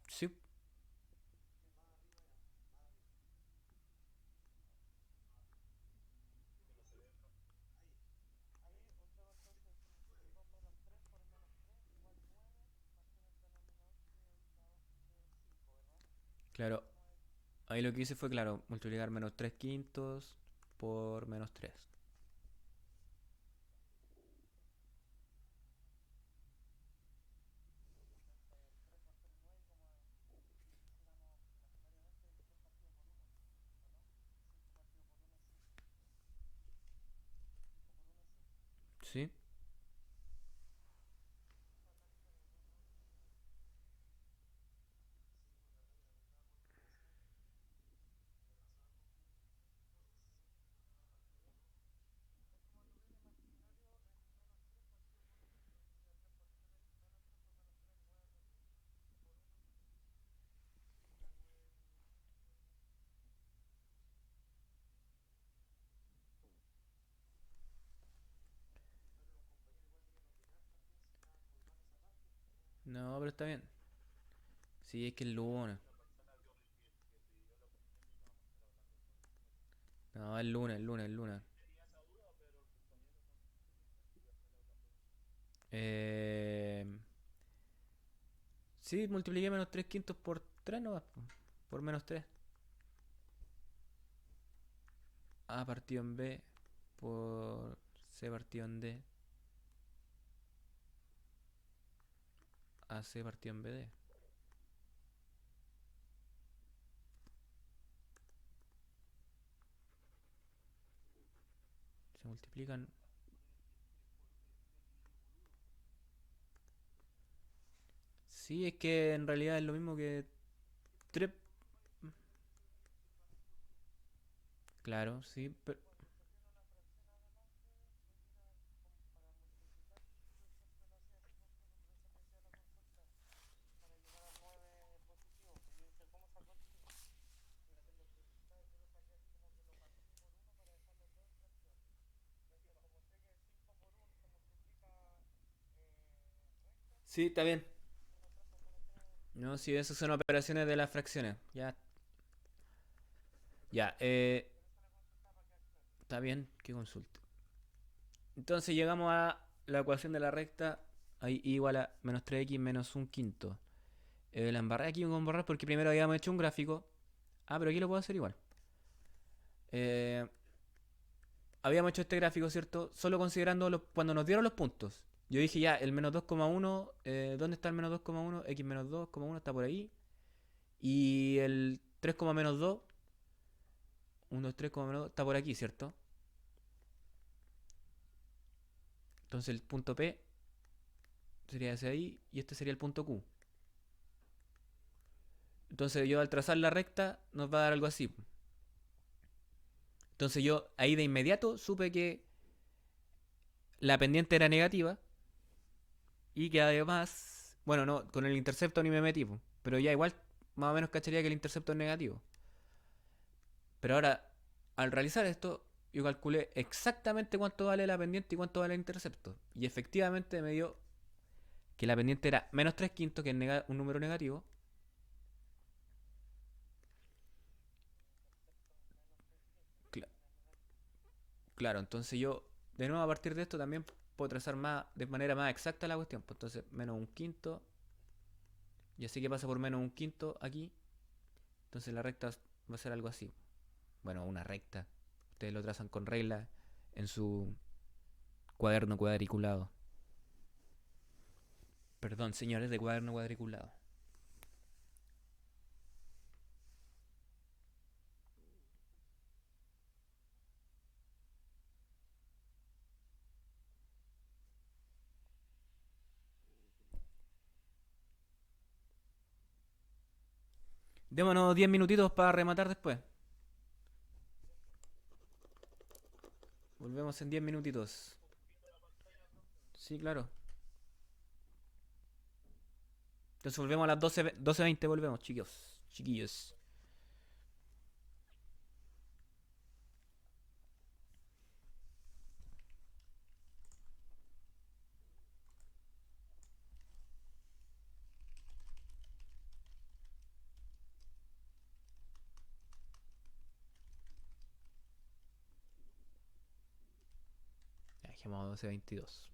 Sí, claro. Ahí lo que hice fue, claro, multiplicar menos 3 quintos por menos 3. ¿Sí? No, pero está bien. Sí, es que el lunes. No, el lunes, el lunes, el lunes. Eh, sí, multipliqué menos 3 quintos por 3 no, por menos 3. A partido en B por C partido en D a C partido en BD. Se multiplican. Sí, es que en realidad es lo mismo que 3. Claro, sí, pero... Sí, está bien. No, sí, esas son operaciones de las fracciones. Ya, ya, está bien que consulte. Entonces llegamos a la ecuación de la recta. Ahí igual a menos 3x menos un quinto. La embarré aquí con borrar porque primero habíamos hecho un gráfico. Ah, pero aquí lo puedo hacer igual. Eh, habíamos hecho este gráfico, ¿cierto? Solo considerando cuando nos dieron los puntos. Yo dije ya, el menos 2,1, ¿dónde está el menos 2,1? X menos 2,1 está por ahí. Y el 3, menos 2, 1, 2, 3, menos 2, está por aquí, ¿cierto? Entonces el punto P sería ese ahí y este sería el punto Q. Entonces yo al trazar la recta nos va a dar algo así. Entonces yo ahí de inmediato supe que la pendiente era negativa y que además, bueno, no, con el intercepto ni me metí, pero ya igual más o menos cacharía que el intercepto es negativo. Pero ahora, al realizar esto, yo calculé exactamente cuánto vale la pendiente y cuánto vale el intercepto. Y efectivamente me dio que la pendiente era menos 3 quintos, que es un número negativo. Cla- claro, entonces yo, de nuevo a partir de esto, también puedo trazar más, de manera más exacta la cuestión. Pues entonces, menos un quinto. Y así que pasa por menos un quinto aquí. Entonces la recta va a ser algo así. Bueno, una recta. Ustedes lo trazan con regla en su cuaderno cuadriculado. Perdón, señores de cuaderno cuadriculado. Démonos 10 minutitos para rematar después. Volvemos en 10 minutitos. Sí, claro. Entonces volvemos a las 12:20. Volvemos, chicos. Chiquillos. Ya, dejemos a 12:22.